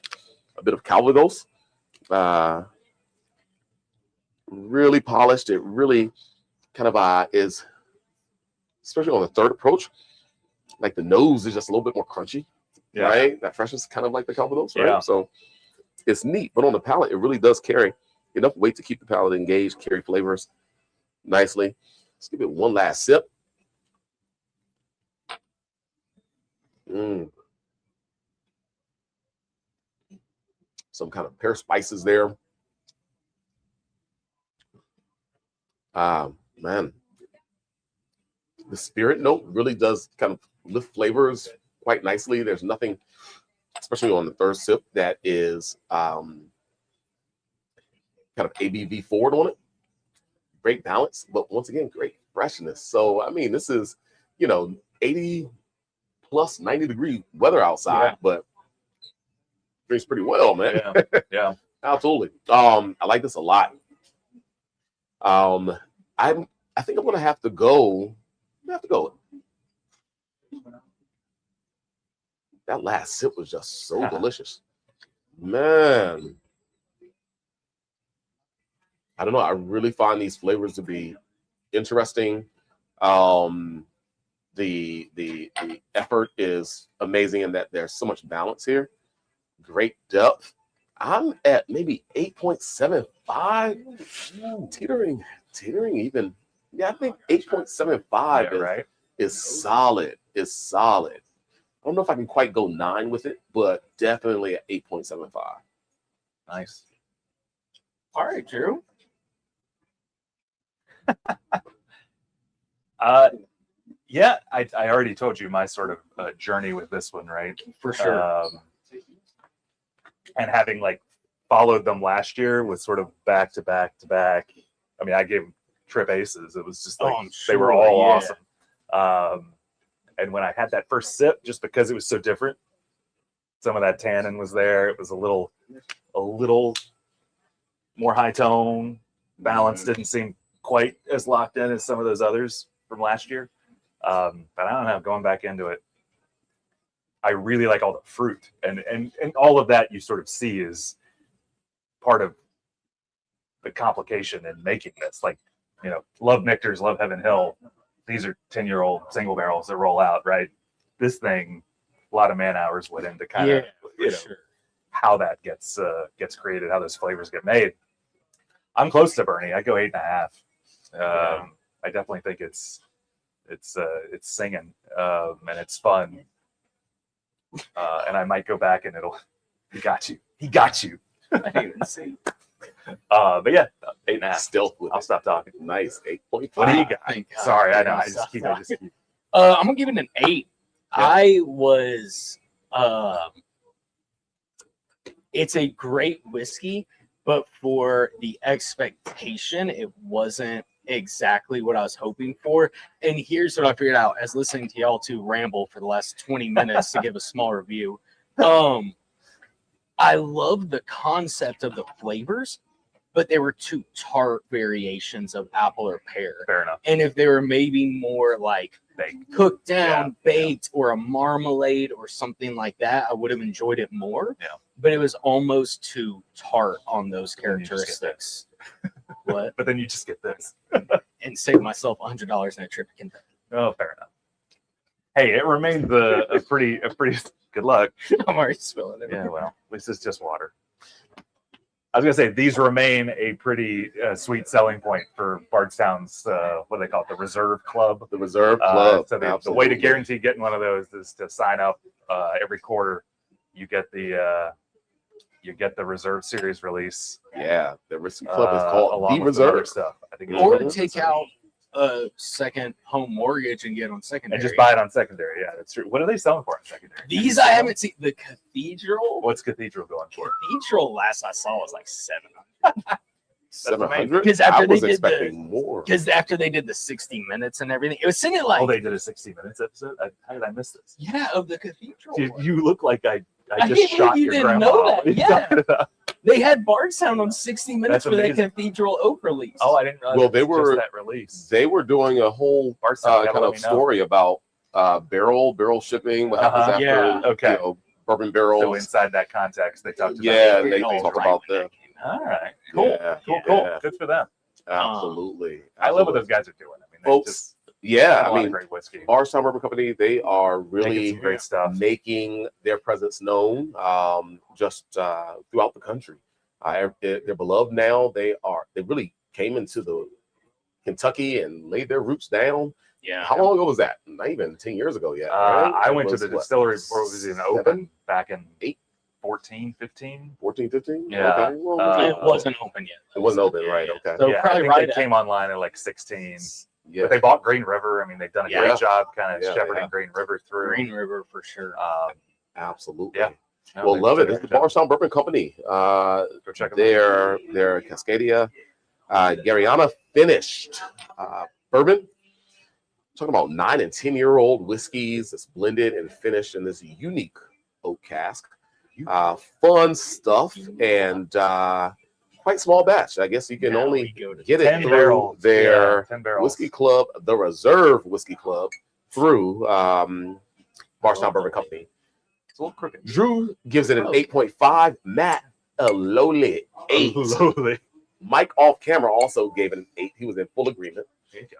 a bit of Calvados. Really polished. It really kind of is, especially on the third approach, like the nose is just a little bit more crunchy, right? That freshness kind of like the Calvados, right? Yeah. So it's neat, but on the palate, it really does carry enough weight to keep the palate engaged, carry flavors nicely. Let's give it one last sip. Some kind of pear spices there. Man, the spirit note really does kind of lift flavors quite nicely. There's nothing, especially on the third sip, that is kind of ABV forward on it. Great balance, but once again, great freshness. So, I mean, this is, you know, 80 plus 90-degree weather outside, but drinks pretty well, man. Yeah. Absolutely. I like this a lot. I think I'm gonna have to go. That last sip was just so delicious, man. I don't know. I really find these flavors to be interesting. The effort is amazing in that there's so much balance here. Great depth. I'm at maybe 8.75, teetering even. Yeah, I think 8.75 is solid. Is solid. don't know if I can quite go 9 with it, but definitely at 8.75. Nice. All right, Drew. Yeah, I already told you my sort of journey with this one, right? For sure. And having like followed them last year with sort of back to back. I mean, I gave them trip aces. It was just like they were all awesome. And when I had that first sip, just because it was so different, some of that tannin was there. It was a little more high tone. Balance didn't seem quite as locked in as some of those others from last year. But I don't know, going back into it, I really like all the fruit and all of that you sort of see is part of the complication in making this. Like, you know, love Michters, love Heaven Hill. These are 10-year-old single barrels that roll out, right? This thing, a lot of man hours went into kind of, you know, how that gets created, how those flavors get made. I'm close to Bernie. I go 8.5. I definitely think it's singing and it's fun. And I might go back and he got you. I didn't even see. But yeah, 8.5. Still, I'll stop talking. nice 8.5. What do you got? Thank God. Sorry, I know. I just keep. I'm gonna give it an 8. Yeah. I was. It's a great whiskey, but for the expectation, it wasn't exactly what I was hoping for. And here's what I figured out as listening to y'all two ramble for the last 20 minutes to give a small review. I love the concept of the flavors, but they were too tart variations of apple or pear. Fair enough. And if they were maybe more like cooked down, baked, or a marmalade or something like that, I would have enjoyed it more. Yeah. But it was almost too tart on those characteristics. What? But then you just get this. And save myself $100 in a trip to Kentucky. Oh, fair enough. Hey, it remains a pretty good luck. I'm already spilling it. Yeah, well, at least it's just water. I was gonna say these remain a pretty sweet selling point for Bardstown's what do they call it, the Reserve Club. The Reserve Club. So the way to guarantee getting one of those is to sign up every quarter. You get the Reserve Series release. Yeah, the Reserve Club is called along the with some other Reserve stuff. I think it's Or really take out a second home mortgage and get on secondary. and just buy it on secondary. Yeah, that's true. What are they selling for on secondary? These I haven't seen. The Cathedral. What's Cathedral going for? Cathedral last I saw was like 700. 700. Because after I was they did expecting more. Because after they did the 60 minutes and everything, it was singing like. Oh, they did a 60 Minutes episode. How did I miss this? Yeah, of the Cathedral. You look like I I just can't shot believe you your didn't grandma. know that. What are you Yeah. talking about? They had Bardstown on 60 Minutes That's for that amazing. Cathedral Oak release. Oh, I didn't realize. Well, they it was were- just that release. They were doing a whole Bardstown, kind of story about barrel shipping, what happens after Yeah. Okay. you know, bourbon So barrels. inside that context, they talked about. Yeah, it. they Oh, talk right about when that. came out. All right. Cool. Yeah, Cool. yeah. Good for them. Absolutely. I love what those guys are doing. I mean, they Folks, just yeah, have a I lot mean, of great whiskey. Bardstown Bourbon Company, they are Making really some great stuff. making their presence known just throughout the country. They're beloved now. They really came into the Kentucky and laid their roots down. Yeah. How long ago was that? Not even 10 years ago yet. I That went to was, the what, distillery before it was even 7, open back in 8, 14, 15. 14, 15? Yeah. Okay. Well, It wasn't open yet. it wasn't open, right? Okay. So Yeah, I probably think right they came online at like 16. Yeah. But they bought Green River. I mean, they've done a Yeah. great job kind of Yeah, shepherding yeah. Green River through. Green River for sure. Absolutely. Yeah. No, Well, they love did it. a It's the great job. Bardstown Bourbon Company. Go check them out. Their Cascadia, Garryana finished bourbon. Talking about 9 and 10-year-old whiskeys that's blended and finished in this unique oak cask. Fun stuff and quite small batch. I guess you can Now only we go to get it 10 through barrels. their 10 barrels. whiskey club, the Reserve Whiskey Club, through Bardstown Bourbon Company. It's a little crooked. Drew gives it an 8.5. Matt, a lowly 8. Slowly. Mike off camera also gave it an 8. He was in full agreement.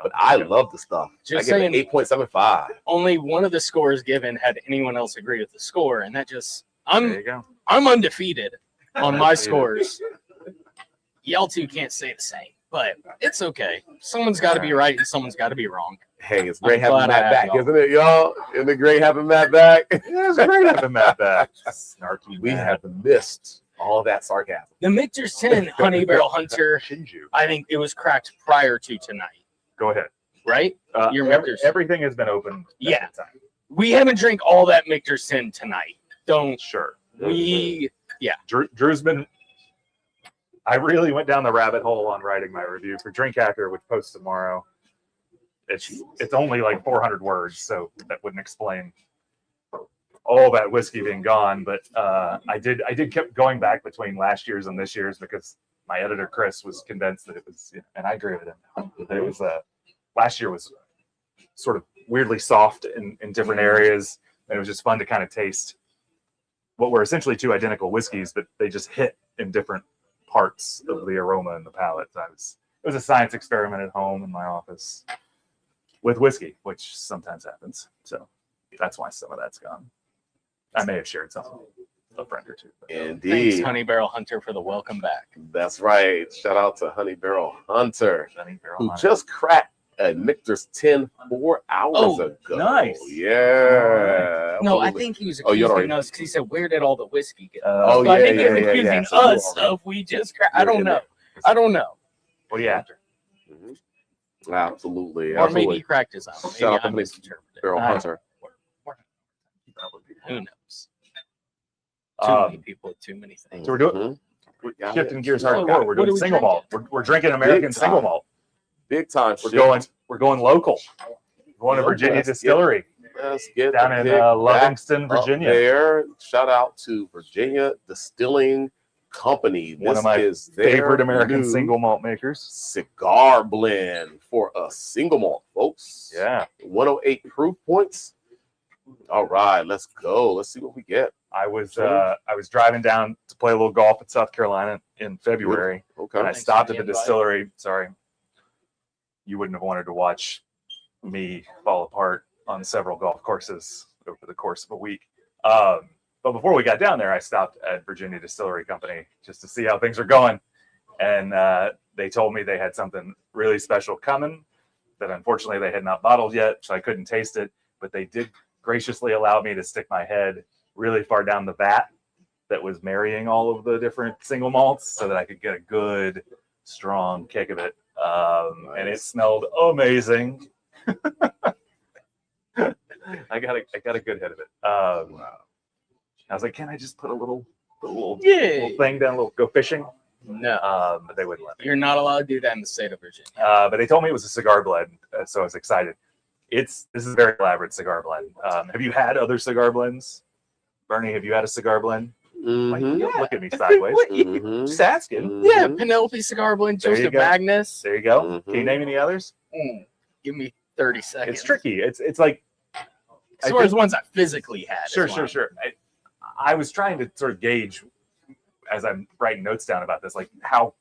But I love the stuff. Just I give it saying- 8.75. Only one of the scores given had anyone else agree with the score, and that just There you go. I'm undefeated on my Undefeated. scores. Y'all two can't say the same. but it's okay. Someone's got to be right and someo's got to be wrong. Hey, it's great having glad I Matt have back, y'all. isn't it, y'all? Isn't it great having Matt back? Yeah, it's great having Matt back. Snarky. We Matt. have missed all that sarcasm. The Michter's 10 Honey Barrel Hunter, Shinju. I think it was cracked prior to tonight, Go ahead. right? Your Michter's. Everything has been open. at Yeah. the time. We haven't drank all that Michter's 10 tonight. Don't Sure. Drew's been. I really went down the rabbit hole on writing my review for Drink Hacker, which posts tomorrow. It's only like 400 words, so that wouldn't explain all that whiskey being gone. But I did keep going back between last year's and this year's because my editor Chris was convinced that it was, and I agree with him. That it was last year was sort of weirdly soft in different areas, and it was just fun to kind of taste what were essentially two identical whiskeys, but they just hit in different parts of the aroma and the palate. It was a science experiment at home in my office with whiskey, which sometimes happens. So that's why some of that's gone. I may have shared something with a friend or two. But Indeed. Thanks, Honey Barrel Hunter, for the welcome back. That's right. Shout out to Honey Barrel Hunter, Honey Barrel who Hunter. just cracked a Michter's 10 4 hours ago. nice. Yeah. No, I absolutely. think he was Oh, you accusing already- us because he said, "Where did all the whiskey go?" Oh, So I yeah, think yeah, he's yeah, accusing yeah. So you us already- of we just cracked. I You're don't in know. there. I don't know. What are you after? Mhm. Absolutely. Or maybe he Absolutely. cracked his own. Maybe Shout out to I Honey misinterpreted. Barrel Hunter. Who knows? Too many people, too many things. So we're doing Mhm. We got shifting it. gears So hardcore. We're what doing are we single malt. We're drinking American Big single time. malt. Big time. We're going local. We're going to Virginia Let's get- Distillery Let's get down the in big back Livingston, up Virginia. there. Shout out to Virginia Distilling Company. One This of my is their Favorite American new single malt makers. cigar blend for a single malt, folks. Yeah. 108 proof points. All right, let's go. Let's see what we get. I was driving down to play a little golf at South Carolina in February, Okay. and I Thanks stopped for at the the invite. distillery. Sorry, you wouldn't have wanted to watch me fall apart on several golf courses over the course of a week. But before we got down there, I stopped at Virginia Distillery Company just to see how things are going, and they told me they had something really special coming that unfortunately they had not bottled yet, so I couldn't taste it. But they did graciously allow me to stick my head really far down the vat that was marrying all of the different single malts so that I could get a good, strong kick of it. And it smelled amazing. I got a good hit of it. Wow. I was like, can I just put a little Yeah. thing down, go fishing? No, But they wouldn't let me. you're not allowed to do that in the state of Virginia. But they told me it was a cigar blend, so I was excited. This is a very elaborate cigar blend. Have you had other cigar blends? Bernie, have you had a cigar blend? Like, Mhm. you don't look at me sideways. Mhm. Just asking. Yeah, Mhm. Penelope Cigar Blend, There you Joseph go. Magnus. There you go. Can you Mhm. name any others? Give me 30 seconds. It's tricky. It's like As far as ones I physically had. is sure. fine. I was trying to sort of gauge as I'm writing notes down about this, like how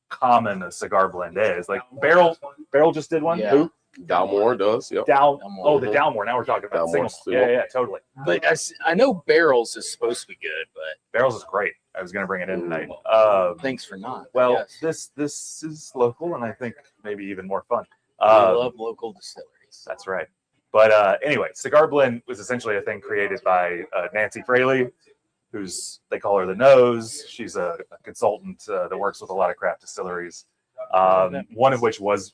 common a cigar blend is. Like Barrel just did one. Yeah. Who? Dalmore does. Yep. Dalmore. Oh, the Dalmore. Now we're talking about Dalmore single. Yeah, totally. But I know Barrels is supposed to be good, but Barrels is great. I was going to bring it in tonight. thanks for not. Well, Yes. this is local, and I think maybe even more fun. We love local distilleries. That's right. But anyway, Cigar Blend was essentially a thing created by Nancy Fraley, they call her the Nose. She's a consultant that works with a lot of craft distilleries. One of which was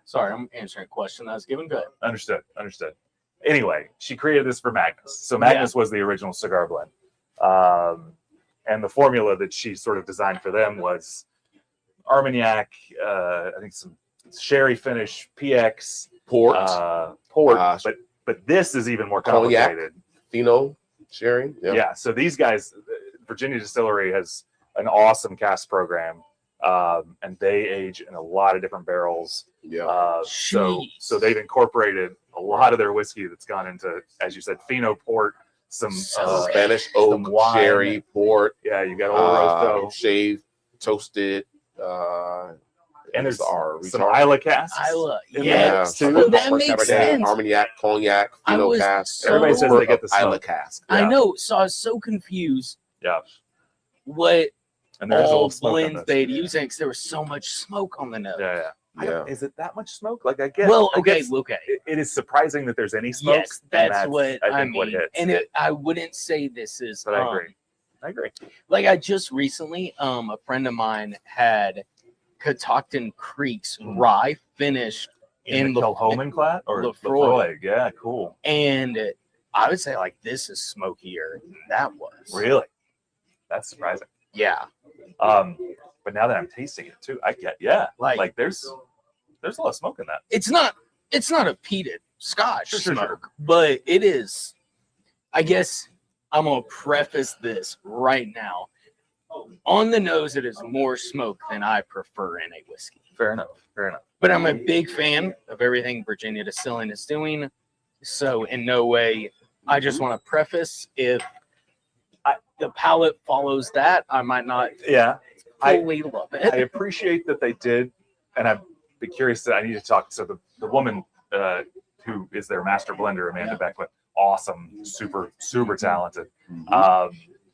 Sorry, I'm answering a question that was given. Good. understood. Anyway, she created this for Magnus. So Magnus was the original cigar blend. And the formula that she sort of designed for them was Armagnac, I think some sherry finish, PX, Port. port. But this is even more Cognac. complicated. Fino. Sherry. Yep. Yeah. So these guys, Virginia Distillery has an awesome cask program, and they age in a lot of different barrels. Yeah. So Jeez. they've incorporated a lot of their whiskey that's gone into, as you said, Fino port, some Spanish oak, some wine. sherry, port, yeah, you got Oloroso, shaved, toasted, and there's our some Isla casks. Isla. in Yeah. there, too. Oh, that makes sense. Armagnac, cognac, I Fino was cask. so- Everybody says they get the Isla smoke. cask. I Yeah. know. So I was so confused Yeah. what And there's a little all smoke on blends this. they'd use it because there was so much smoke on the nose. Yeah. Yeah. Is it that much smoke? Like I get. Well, I okay, guess okay. it is surprising that there's any smoke. Yes, that's what I I think what mean. hits. And I wouldn't say this is. But I agree. I agree. Like I just recently, a friend of mine had Catoctin Creek's rye finished In the Kilhoman class or Lefroy. Lefroy. Yeah, cool. and I would say like this is smokier than that was. Really? That's surprising. Yeah. But now that I'm tasting it too, I get like there's a lot of smoke in that. It's not a peated Scotch Sure. smoke, but it is. I guess I'm gonna preface this right now. On the nose, it is more smoke than I prefer in a whiskey. Fair enough. But I'm a big fan of everything Virginia Distilling is doing. So in no way, I just want to preface if the palate follows that, I might not fully love it. I appreciate that they did, and I'd be curious. I need to talk. So the woman who is their master blender, Amanda Beckwith, awesome, super talented.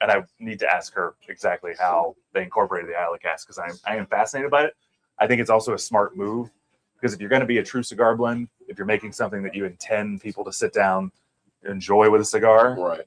And I need to ask her exactly how they incorporated the Islay cask because I am fascinated by it. I think it's also a smart move because if you're going to be a true cigar blend, if you're making something that you intend people to sit down and enjoy with a cigar, Right.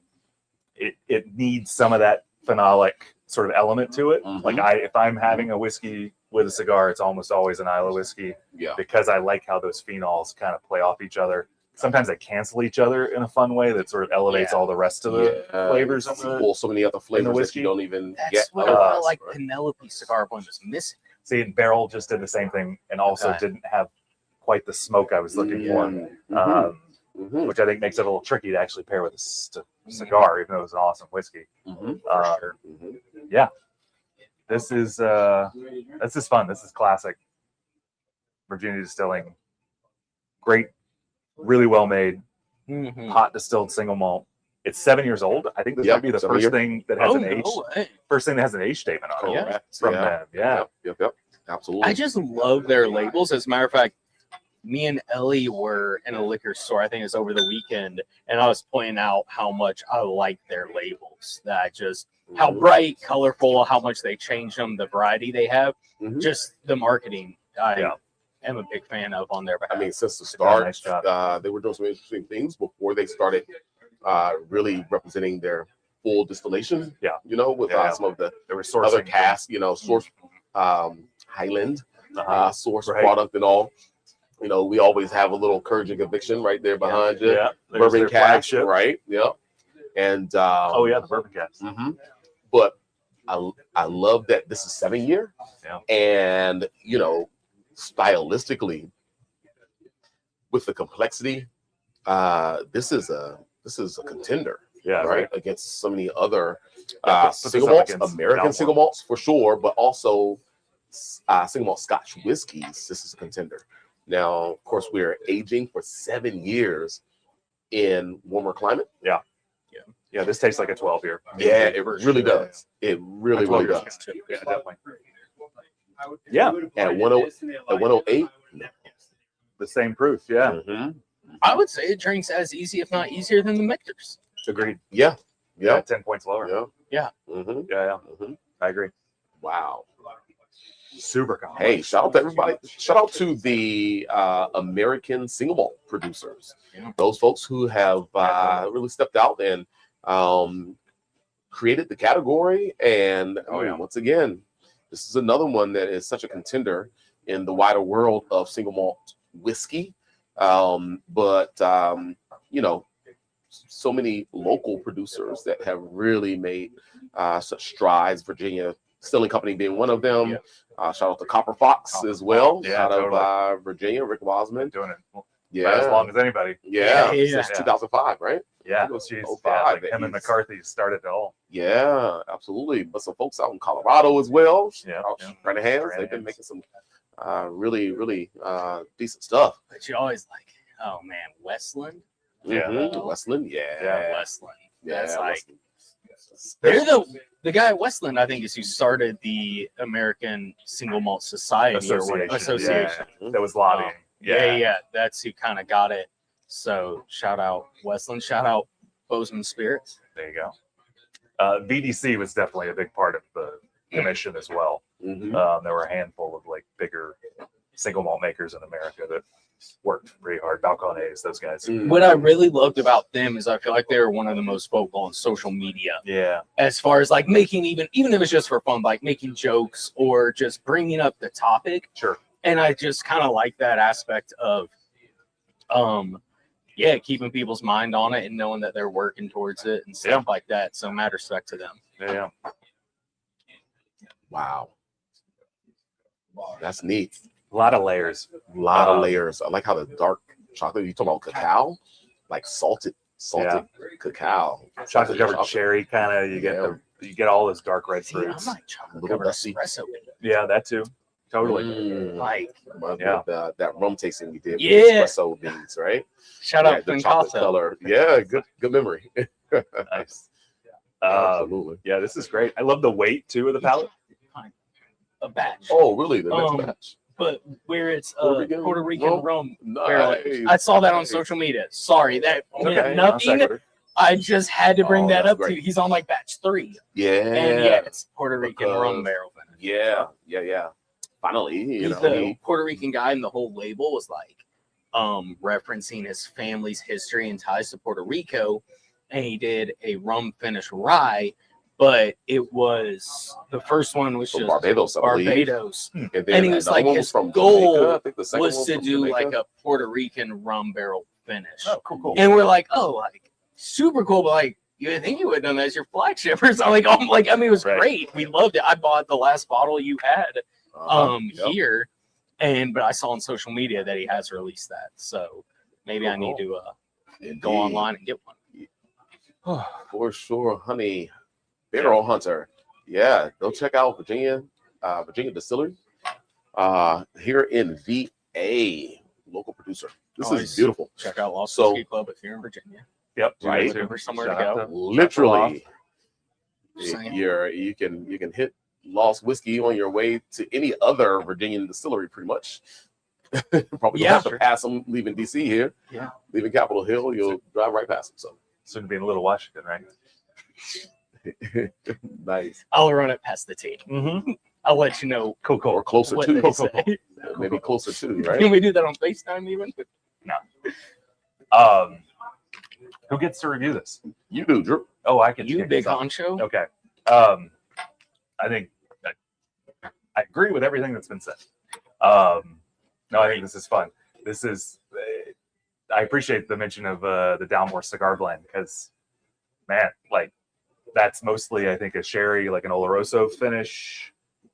It needs some of that phenolic sort of element to it. Mhm. Like if I'm having a whiskey with a cigar, it's almost always an Islay whiskey Yeah. because I like how those phenols kind of play off each other. Sometimes they cancel each other in a fun way that sort of elevates all the rest of the flavors of the Pull so many other flavors that whiskey. you don't even That's get. what I otherwise, felt like right? Penelope cigar blend was missing. See, and Barrel just did the same thing and also Okay. didn't have quite the smoke I was looking for, Mhm. which I think makes it a little tricky to actually pair with a cigar, even though it's an awesome whiskey. Mhm. Mhm. Yeah, this is fun. This is classic Virginia Distilling. Great, really well made, Mhm. hot distilled single malt. It's 7 years old. I think this might be the 7 first years. thing that has Oh, an no age. way. First thing that has an age statement on it Correct. from Yeah. them. Yeah. Yep. Absolutely. I just love their labels. As a matter of fact, me and Ellie were in a liquor store, I think it was over the weekend, and I was pointing out how much I like their labels. That just how bright, colorful, how much they change them, the variety they have, Mhm. just the marketing. I Yeah. am a big fan of on their behalf. I mean, since the They've done a start, nice job. they were doing some interesting things before they started really representing their full distillation. Yeah. You know, with Yeah. some of the There were sourcing other casks, you know, source Highland source Right. product and all. You know, we always have a little courage and conviction right there behind you. Yeah. There's Bourbon their cask, flagship. right? Yep. And Oh yeah, the bourbon cask. but I love that this is 7 year. Yeah. And you know, stylistically, with the complexity, this is a contender. Yeah. Right, against so many other Yeah, put this single up malts, against American Dalmore. single malts for sure, but also single malt Scotch whiskeys. This is a contender. Now, of course, we are aging for 7 years in warmer climate. Yeah, this tastes like a 12 year. Yeah, it really does. It really, really 12 years does. ago. Yeah, definitely. I would- Yeah. I would At find 10 this in the, At like, 108. The same proof. Yeah. Mhm. I would say it drinks as easy, if not easier, than the Michters. Agreed. Yeah. Yeah. Yeah. 10 points lower. Yeah. Yeah. Mhm. Yeah. Mhm. I agree. Wow. Super complex. Hey, shout out to everybody. Shout out to the American single malt producers. Yeah. Those folks who have really stepped out and created the category. And once again, this is another one that is such a contender in the wider world of single malt whiskey. You know, so many local producers that have really made such strides. Virginia Distilling Company being one of them. Yeah. Shout out to Copper Fox as well, Yeah, out of Virginia, Rick Been Wasman. doing it about Yeah, as long as anybody. yeah, Yeah. since 2005, right? Yeah. It was Jeez. 05 Yeah, like that him and he's- McCarthy started it all. Yeah, absolutely. But some folks out in Colorado as well. Yeah, Out yeah. Stranahan's, they've been Stranahan's. making some really decent stuff. But you always like, oh man, Westland. Yeah. Mhm. Westland, yeah, Westland. yeah. That's like Westland. they're the guy at Westland, I think, is who started the American Single Malt Society or what- Association. Yeah, that was lobbying. Yeah. That's who kind of got it. So shout out Westland. Shout out Bozeman Spirits. There you go. VDC was definitely a big part of the commission as well. Mhm. There were a handful of like bigger single malt makers in America that worked pretty hard. Balcones, those guys. Mm. What I really loved about them is I feel like they were one of the most vocal on social media. Yeah. As far as like making even if it was just for fun, like making jokes or just bringing up the topic. Sure. And I just kind of like that aspect of, keeping people's mind on it and knowing that they're working towards it and stuff like that. So mad respect to them. Yeah. Wow. That's neat. A lot of layers. A lot of layers. I like how the dark chocolate, you talking about cacao? Like salted cacao. Chocolate covered cherry kind of, you get all those dark red See, I'm fruits. like chocolate Little covered dusty. espresso. in it. Yeah, that too. Totally. Like, That rum tasting we did with Yeah. espresso beans, right? shout out the chocolate Fincasso. color. Yeah, good memory. Nice. Absolutely. Yeah, this is great. I love the weight too of the palate. A batch. Oh, really? The next batch. But where it's Puerto Rican rum barrel. Nice. I saw that on social media. Sorry, that meant Okay, nothing. I just had to bring Oh, that that's up to great. you. He's on like batch 3. Yeah. And it's Puerto Rican Because- rum barrel finish. Yeah. Finally, He's the Puerto Rican guy, and the whole label was like referencing his family's history and ties to Puerto Rico. And he did a rum finish rye, but it was the first one was from just Barbados, I believe. Barbados. And, then And he was another like, one his from goal Jamaica. I think the second Was one to from do Jamaica. like a Puerto Rican rum barrel finish. Oh, cool. And we're like, oh, like super cool, but like you would think you would have done that as your flagship or something. Like, I mean, it was Right. great. We loved it. I bought the last bottle you had Yep. here, but I saw on social media that he has released that. So maybe I need to go online and get one. For sure, honey. Barrel Hunter. Yeah, go check out Virginia Distilling here in VA. Local producer. This Always is beautiful. Check out Lost So- Whiskey Club if you're in Virginia. Yep. Right. Too. Looking for somewhere to Shout go. out Literally, Same. you can hit Lost Whiskey on your way to any other Virginian distillery, pretty much. Probably don't have to pass them leaving DC here. Yeah. Leaving Capitol Hill, you'll drive right past them. So Soon to be in Little Washington, right? nice. I'll run it past the team. Mm-hmm. I'll let you know Cool. Or closer what to, they say. maybe closer to, right? Can we do that on FaceTime even? Who gets to review this? You do, Drew. Oh, I can. You kick big this off. honcho. Okay. I think I agree with everything that's been said. No, I think this is fun. This is. I appreciate the mention of the Dalmore cigar blend because, man, like that's mostly I think a sherry, like an Oloroso finish.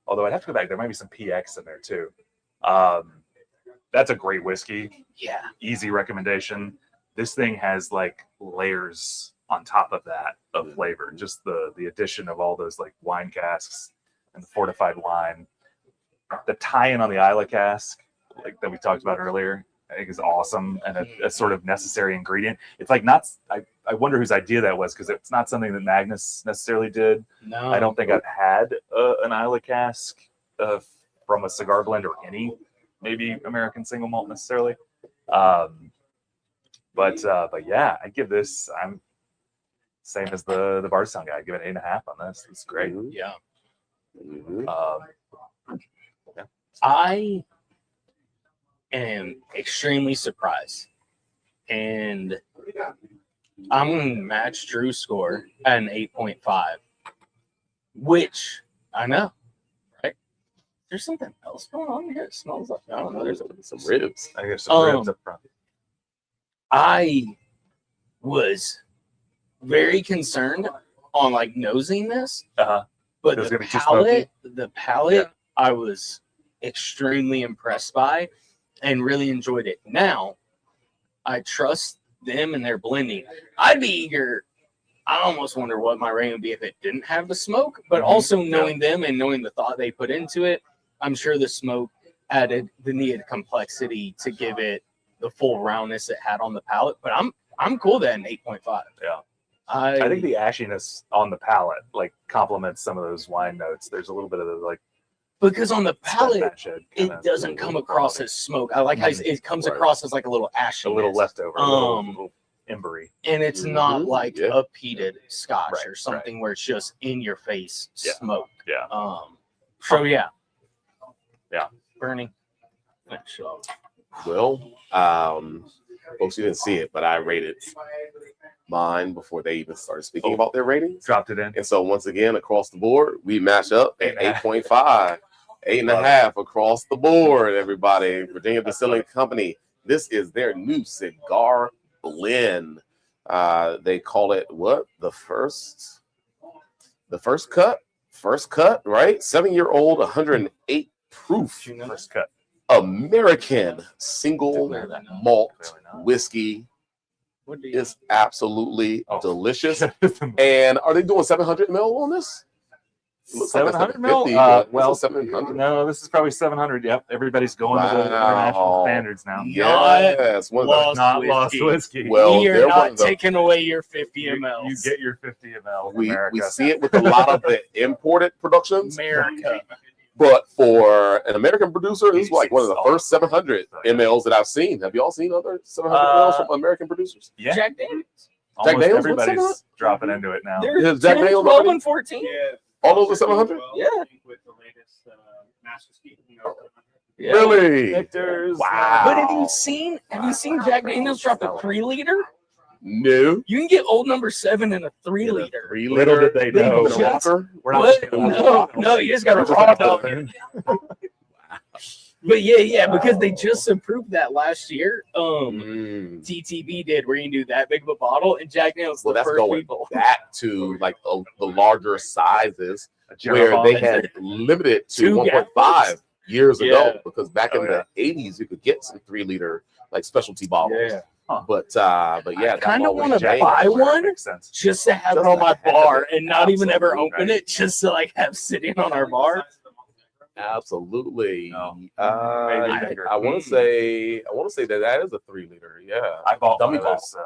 Although I'd have to go back. There might be some PX in there too. That's a great whiskey. Yeah. Easy recommendation. This thing has like layers on top of that of flavor. Just the addition of all those like wine casks and the fortified wine. The tie-in on the Isla cask, like that we talked about earlier, I think is awesome and a sort of necessary ingredient. It's like not. I wonder whose idea that was because it's not something that Magnus necessarily did. No. I don't think I've had an Isla cask from a cigar blend or any maybe American single malt necessarily. But yeah, I give this. I'm same as the Bardstown guy. I give it 8.5 on this. It's great. Yeah. Mhm. I am extremely surprised. And I'm going to match Drew's score at an 8.5, which I know, right? There's something else going on here. It smells like, I don't know. There's Some ribs. I give some ribs up front. I was very concerned on like nosing this, Uh-huh. but It was the gonna be too smoky? palate, I was extremely impressed by and really enjoyed it. Now, I trust them and their blending. I'd be eager. I almost wonder what my rating would be if it didn't have the smoke, but also knowing them and knowing the thought they put into it, I'm sure the smoke added the needed complexity to give it the full roundness it had on the palate. But I'm cool with that in 8.5. Yeah. I I think the ashiness on the palate like complements some of those wine notes. There's a little bit of the like because on the palate, that shit it kinda doesn't come across as smoke. I like how it comes Right. across as like a little ash. a little leftover. Um, embery. And it's not Mhm, like yeah. a peated scotch Right, or something where it's just in your face smoke. Yeah. So yeah. Yeah. Bernie. Finish off. Well, folks, you didn't see it, but I rated mine before they even started speaking about their ratings. Dropped it in. And so once again, across the board, we match up at 8.5. 8.5, 8.5 across the board, everybody. Virginia Distilling Company. This is their new cigar blend. They call it what? The first cut? First cut, right? 7-year-old, 108 proof. First cut. American single malt whiskey. Is absolutely delicious. And are they doing 700 ml on this? 700 ml? 750, Well, 700. no, this is probably 700. Yep, everybody's going to the international standards now. Yes, Not lost whiskey. Well, we are they're one not of the- taking away your 50 ml. You get your 50 ml. we see it with a lot of the imported productions. America. But for an American producer, this is like one of the first 700 mLs that I've seen. Have you all seen other 700 mLs from American producers? Yeah. Jack Daniels. Almost Daniels, what's everybody's dropping into it now. There's Is Jack 10, Daniels 12, already? and 14. Yeah. All those are 700? Yeah. With the latest master speaking of Yeah. Really? Michter's, Wow. But have you seen Jack Daniels drop a 3-liter? No. You can get Old Number 7 in a 3-liter. 3 Little liter. did they They know. just- We're not What? just gonna- No, you just got to raw dog it. But yeah, because they just improved that last year. TTB did, where you can do that big of a bottle, and Jack Daniels Well, the that's first going people. back to like the larger sizes A where Jeroboam. they had limited to 2 1.5 years Yeah. ago, because back in the 80s you could get some 3-liter like specialty bottles. Yeah. But yeah, I kind of want to Jack buy Daniels one makes sense. just to have it Just on to my have bar it. and not even ever Absolutely. open it, just to like have sitting on our bar. Absolutely. No. Maybe I bigger. want to say that is a 3-liter. Yeah. I bought Dummy one of those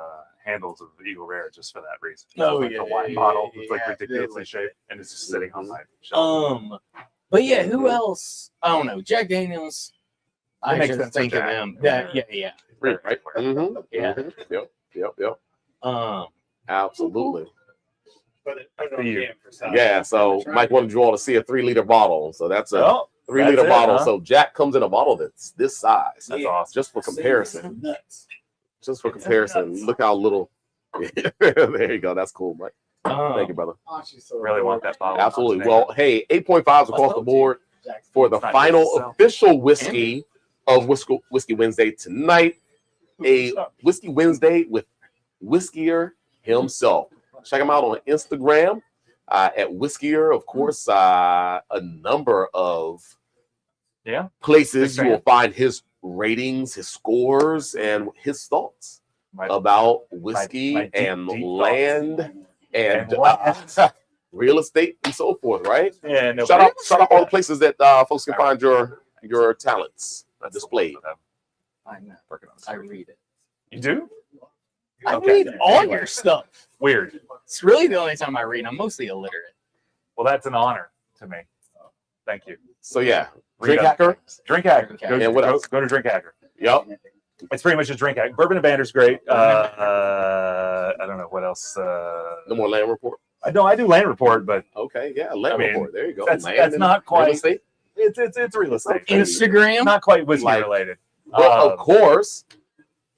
handles of Eagle Rare just for that reason. Oh, Like yeah, the wine yeah, bottle. yeah, It's like yeah. ridiculously shaped, and it's just sitting on my shelf. But yeah, who else? I don't know. Jack Daniels. I makes just sense think for of Jack. them. That, yeah. Right. Mm-hmm. Yeah. Yep. Um, Absolutely. Put it For on you. game for size. Yeah. So Mike wanted you all to see a 3-liter bottle. So that's a Oh, 3-liter that's it, bottle. huh? So Jack comes in a bottle that's this size. that's awesome. Just for comparison. Nuts. Just for comparison. Look how little. There you go. That's cool, Mike. Thank you, brother. Really want that bottle. Absolutely. Well, hey, 8.5s across the board for the It's not final good to sell. official whiskey of Whiskey Wednesday tonight. A Whiskey Wednesday with Whiskier himself. Check him out on Instagram at Whiskier. Of course, a number of places Big you will fan. find his ratings, his scores, and his thoughts about whiskey my deep, and deep land and land. real estate and so forth, right? Yeah, no. Shout out all the places that folks can find your talents displayed. I know. I read it. You do? I Okay. read all your stuff. Weird. It's really the only time I read. I'm mostly illiterate. Well, that's an honor to me. Thank you. So yeah, Read Drink other Hacker. things. Drink Hacker. Drink Go, Hacker. And what else? go to Drink Hacker. Yep. It's pretty much just Drink Hacker. Bourbon and Banter's great. I don't know what else. No more land report. I know I do Land Report, but Okay, yeah, land I mean, report. There you go. that's Land and not real quite. estate. It's real estate. Instagram. Not quite whiskey Like- related. But of course,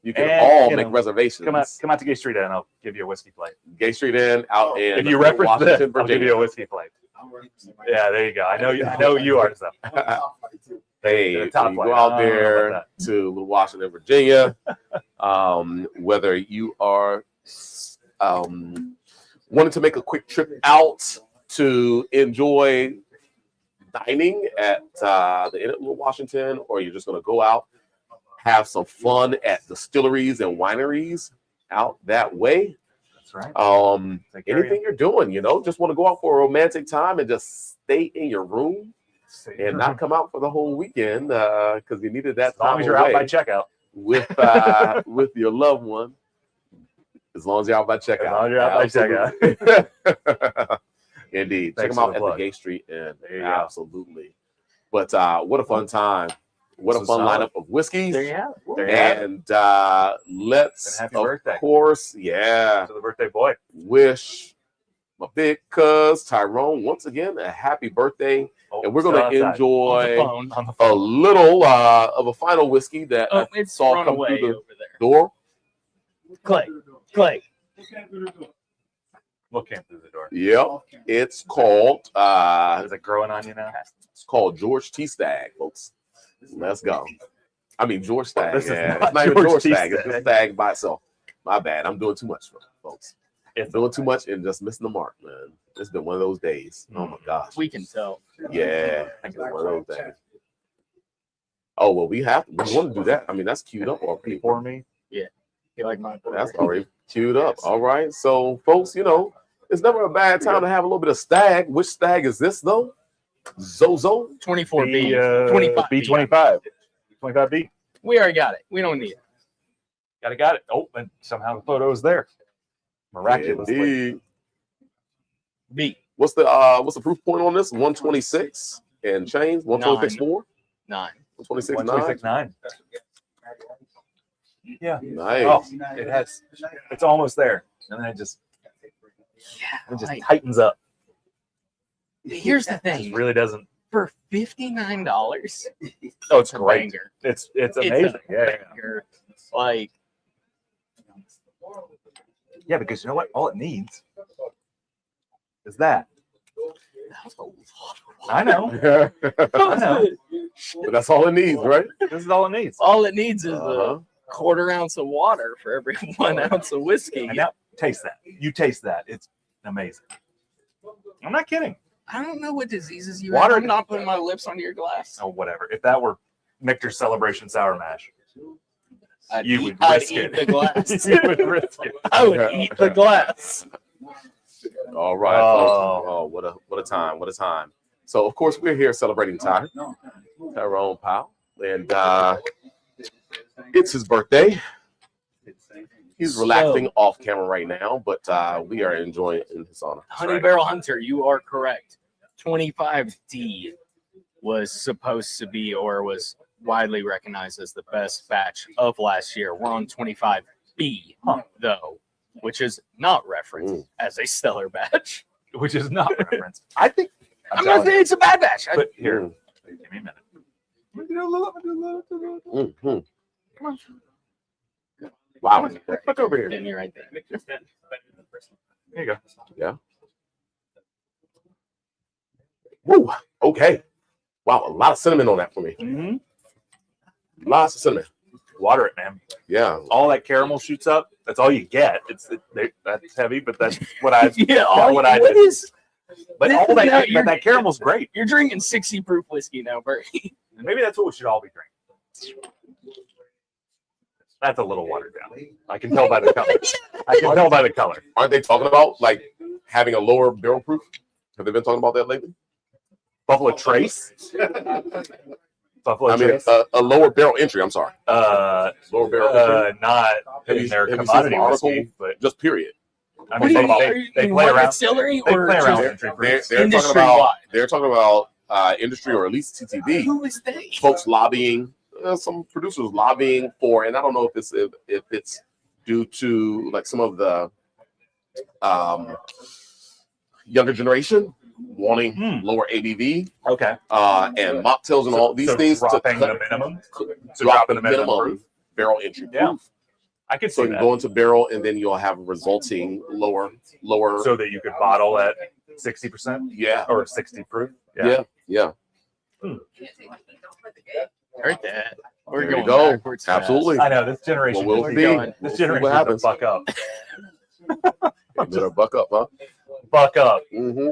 you can and, all you make know, reservations. Come out to Gay Street and I'll give you a whiskey plate. Gay Street Inn out in If you reference Washington, this, I'll give you a whiskey plate. Yeah, there you go. I know you are stuff. Hey, The when top you flight. go I out don't know there about to Little Washington, Virginia, whether you are wanting to make a quick trip out to enjoy dining at the Inn at Little Washington, or you're just going to go out, have some fun at distilleries and wineries out that way. That's right. Take care of Anything you're doing, just want to go out for a romantic time and just stay in your room you. and not come out for the whole weekend because you needed that As long time as you're out by away checkout. with your loved one. As long as you're out by checkout. As long as you're out by checkout. Indeed. Thanks Check them for out the at plug. the Gay Street Inn. There you go. Absolutely. But what a fun time What a So fun solid. lineup of whiskeys. There you have it. There you have it. And let's, And happy of birthday. course, yeah, To the birthday boy. wish my big cuz Tyrone once again a happy birthday. Oh, And we're still going to outside. enjoy On the on the a phone. little of a final whiskey that Oh, I it's saw run come away through the over there. door. Clay. What came through the door? Yep, it's called Is it growing on you now? it's called George T. Stagg, folks. Let's go. I mean George Stagg. This is Yeah, not it's not even George George T. Stagg. It's just Stagg. Stagg by itself. My bad. I'm doing too much for folks. It's Doing too much and just missing the mark, man. It's been one of those days. Oh my gosh. We can tell. Yeah, it's been one of those days. Oh well, we want to do that. I mean, that's queued up already. for me. You like mine? That's already queued up. All right. So, folks, it's never a bad time to have a little bit of Stagg. Which Stagg is this though? Zozo. 24B. 25. B25. 25B. We already got it. We don't need it. Got it. Oh, and somehow the photo is there. Miraculously. Indeed. B. What's the proof point on this? 126 and change. 126.4. 9. 126.9. 126.9. Yeah. Nice. Oh, it's almost there. And then it just tightens up. Here's the It thing. really doesn't. For $59, Oh, it's a great. banger. It's It's amazing. a Yeah. banger. Like, Yeah, because you know what? All it needs is that. that's a lot. I know. But that's all it needs, right? This is all it needs. All it needs is Uh-huh. a quarter ounce of water for every 1 ounce of whiskey. And now taste that. You taste that. It's amazing. I'm not kidding. I don't know what diseases you Water- have. I'm not putting my lips onto your glass. Oh, whatever. If that were Michter's Celebration Sour Mash, you would I'd risk eat it. the glass. You would risk it. I would eat the glass. All right. Oh. Folks. Oh, what a time. What a time. So, of course, we're here celebrating Tyrone Powell. And it's his birthday. He's relaxing off camera right now, but we are enjoying it in his honor. Honey Barrel Hunter, you are correct. 25D was supposed to be or was widely recognized as the best batch of last year. We're on 25B, though, which is not referenced as a stellar batch. Which is not referenced. I think. I'm not saying it's a bad batch. But here, Mm. give me a minute. Mhm. Wow. Look over here. Give me right there. There you go. Woo. Okay. Wow. A lot of cinnamon on that for me. Mm-hmm. Lots of cinnamon. Water it, man. Yeah. All that caramel shoots up. That's all you get. That's heavy, but that's what I. Yeah, what I what did. is? But This all is now that, you're- that caramel's great. You're drinking 60 proof whiskey now, Bertie. And maybe that's what we should all be drinking. That's a little watered down. I can tell by the color. I can tell by the color. Aren't they talking about like having a lower barrel proof? Have they been talking about that lately? Buffalo Trace. Buffalo I mean, Trace. a lower barrel entry. I'm sorry. Lower barrel entry. Not Have in you- their have you seen commodity some article? whiskey, but Just period. I What mean, do you mean? Are they you play in one around. distillery They or play around just with entry They're proofs. Industry-wide. talking about industry or at least TTV. who is they? Folks lobbying, some producers lobbying for, and I don't know if it's due to like some of the younger generation wanting lower ABV Okay. and mocktails and all these things to dropping cut, the minimum. So drop dropping the minimum. proof. barrel entry Yeah. proof. I could So see you that. go into barrel and then you'll have resulting lower. So that you could bottle at 60% Yeah, or 60 proof. yeah. Heard that. We're There you going go. backwards fast. Absolutely. I know this generation. Well, just we'll needs- see. This We'll see generation what needs happens. to buck up. You better buck up, huh? Buck up. Mm-hmm.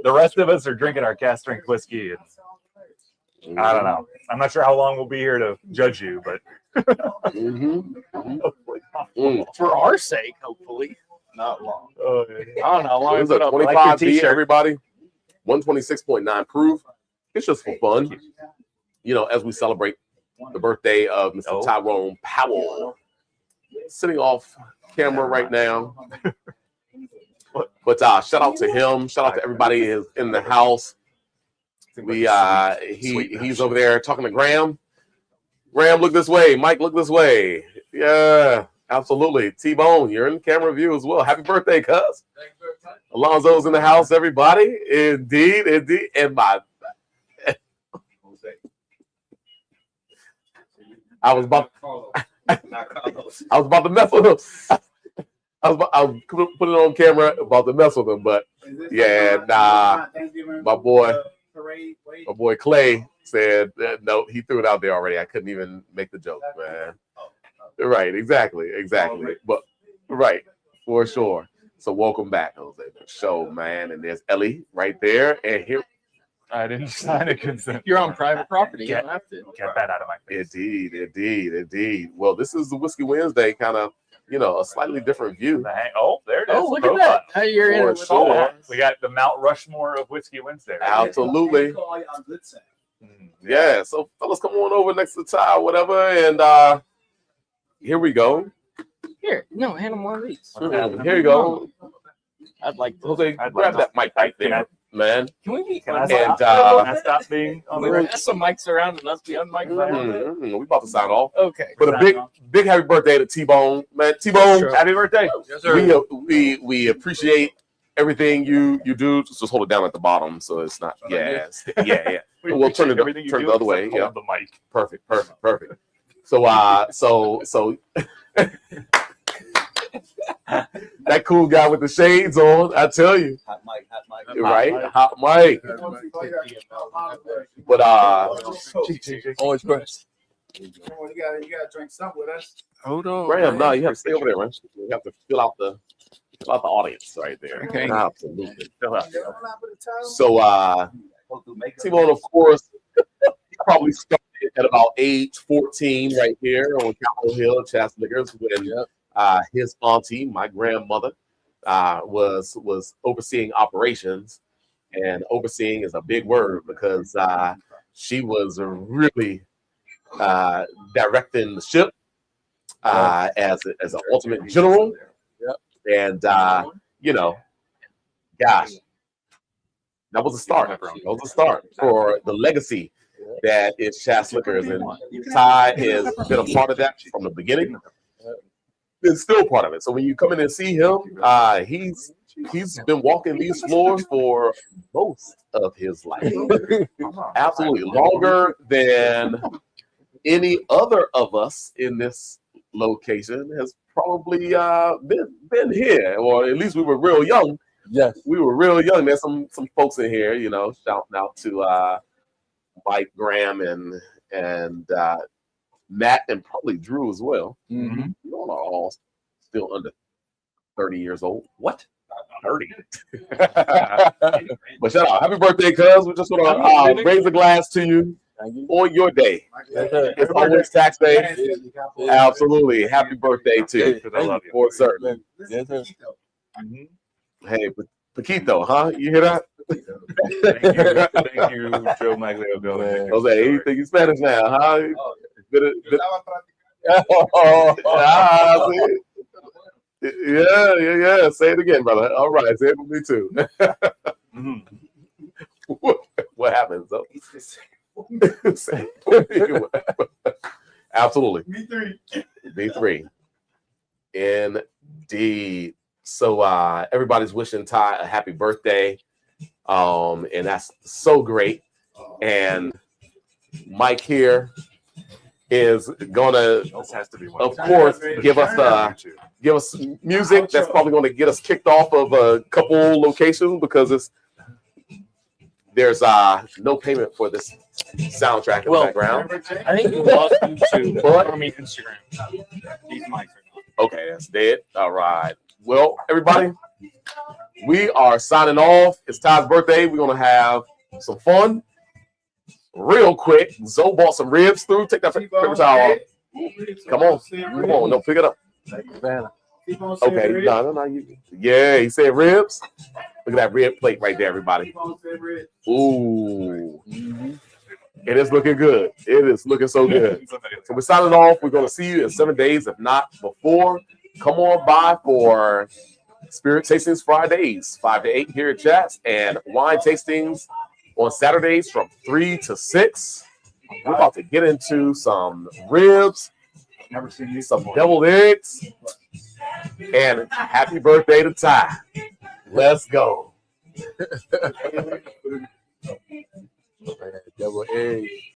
The rest of us are drinking our cast strength whiskey. And I don't know. I'm not sure how long we'll be here to judge you, but For our sake, hopefully. Not long. I don't know. How long What is is it it? up? 25 B, t-shirt. everybody. 126.9 proof. It's just for fun. As we celebrate the birthday of Mr. Oh. Tyrone Powell. Sitting off camera right now. But shout out to him. Shout out to everybody in the house. He's over there talking to Graham. Graham, look this way. Mike, look this way. Yeah, absolutely. T-Bone, you're in the camera view as well. Happy birthday, cuz. Alonzo's in the house, everybody. Indeed. And I was about to mess with him. I was putting it on camera about to mess with him, but yeah, nah. My boy Clay said no, he threw it out there already. I couldn't even make the joke, man. Right, exactly. But right, for sure. So welcome back, Jose, to the show, man. And there's Ellie right there, and here. I didn't sign a consent. You're on private property. You don't have to. Get that out of my face. Indeed. Well, this is the Whiskey Wednesday, kind of, a slightly different view. Oh, there it is. Oh, look at that. How you're in it with all that. We got the Mount Rushmore of Whiskey Wednesday. Right? Absolutely. Yeah. So, fellas, come on over next to the tile, whatever, and here we go. Here, no, hand him one of these. Here you go. I'd like to. Jose, grab that mic right there, man. Can we be? Can I stop being on the There's some mics around and us be on mic. We about to sign off. Okay. But a big happy birthday to T-Bone, man. T-Bone, Sure. happy birthday. Yes, sir. We appreciate everything you do. Just hold it down at the bottom so it's not. Yeah. We'll turn it the other way. Yeah. The mic. Perfect. So that cool guy with the shades on, I tell you. Hot mic. Right? Hot mic. But Always press. You gotta drink something with us. Hold on. Graham, no, you have to stay over there, man. You have to fill out the audience right there. Okay. Absolutely. So T-Bone, of course, probably started at about age 14 right here on Capitol Hill, Chaslickers, when his auntie, my grandmother, was overseeing operations. And overseeing is a big word because she was really directing the ship as an ultimate general. And, gosh, that was a start. That was a start for the legacy that is Chaslickers. And Ty has been a part of that from the beginning. It's still part of it. So when you come in and see him, he's been walking these floors for most of his life. Absolutely. Longer than any other of us in this location has probably been here, or at least we were real young. Yes, we were real young. There's some folks in here, shouting out to Mike, Graham, and Matt, and probably Drew as well. Mm-hmm. You all are all still under 30 years old. What? 30. But shout out. Happy birthday, cuz. We just want to raise a glass to you on your day. It's always tax day. Absolutely. Happy birthday to you. I love you. For certain. Hey, Paquito, huh? You hear that? Thank you, Joe Maglio. Jose, you think you Spanish now, huh? Yeah. Say it again, brother. All right, say it with me too. What happens though? Absolutely. Me3. Indeed. So everybody's wishing Ty a happy birthday. And that's so great. And Mike here is gonna, of course, give us music that's probably going to get us kicked off of a couple locations because there's no payment for this soundtrack in the background. I think you lost YouTube, Instagram. These mics are not. Okay, that's dead. All right. Well, everybody, we are signing off. It's Ty's birthday. We're gonna have some fun. Real quick, Zoe bought some ribs through. Take that paper towel off. Come on. No, pick it up. Okay, no. Yeah, he said ribs. Look at that rib plate right there, everybody. Ooh. It is looking good. It is looking so good. So we're signing off. We're going to see you in 7 days, if not before. Come on by for Spirit Tastings Fridays, 5 to 8 here at Chats, and wine tastings on Saturdays from 3 to 6. We're about to get into some ribs, Never seen these some before. deviled eggs, and happy birthday to Ty. Let's go. Double egg.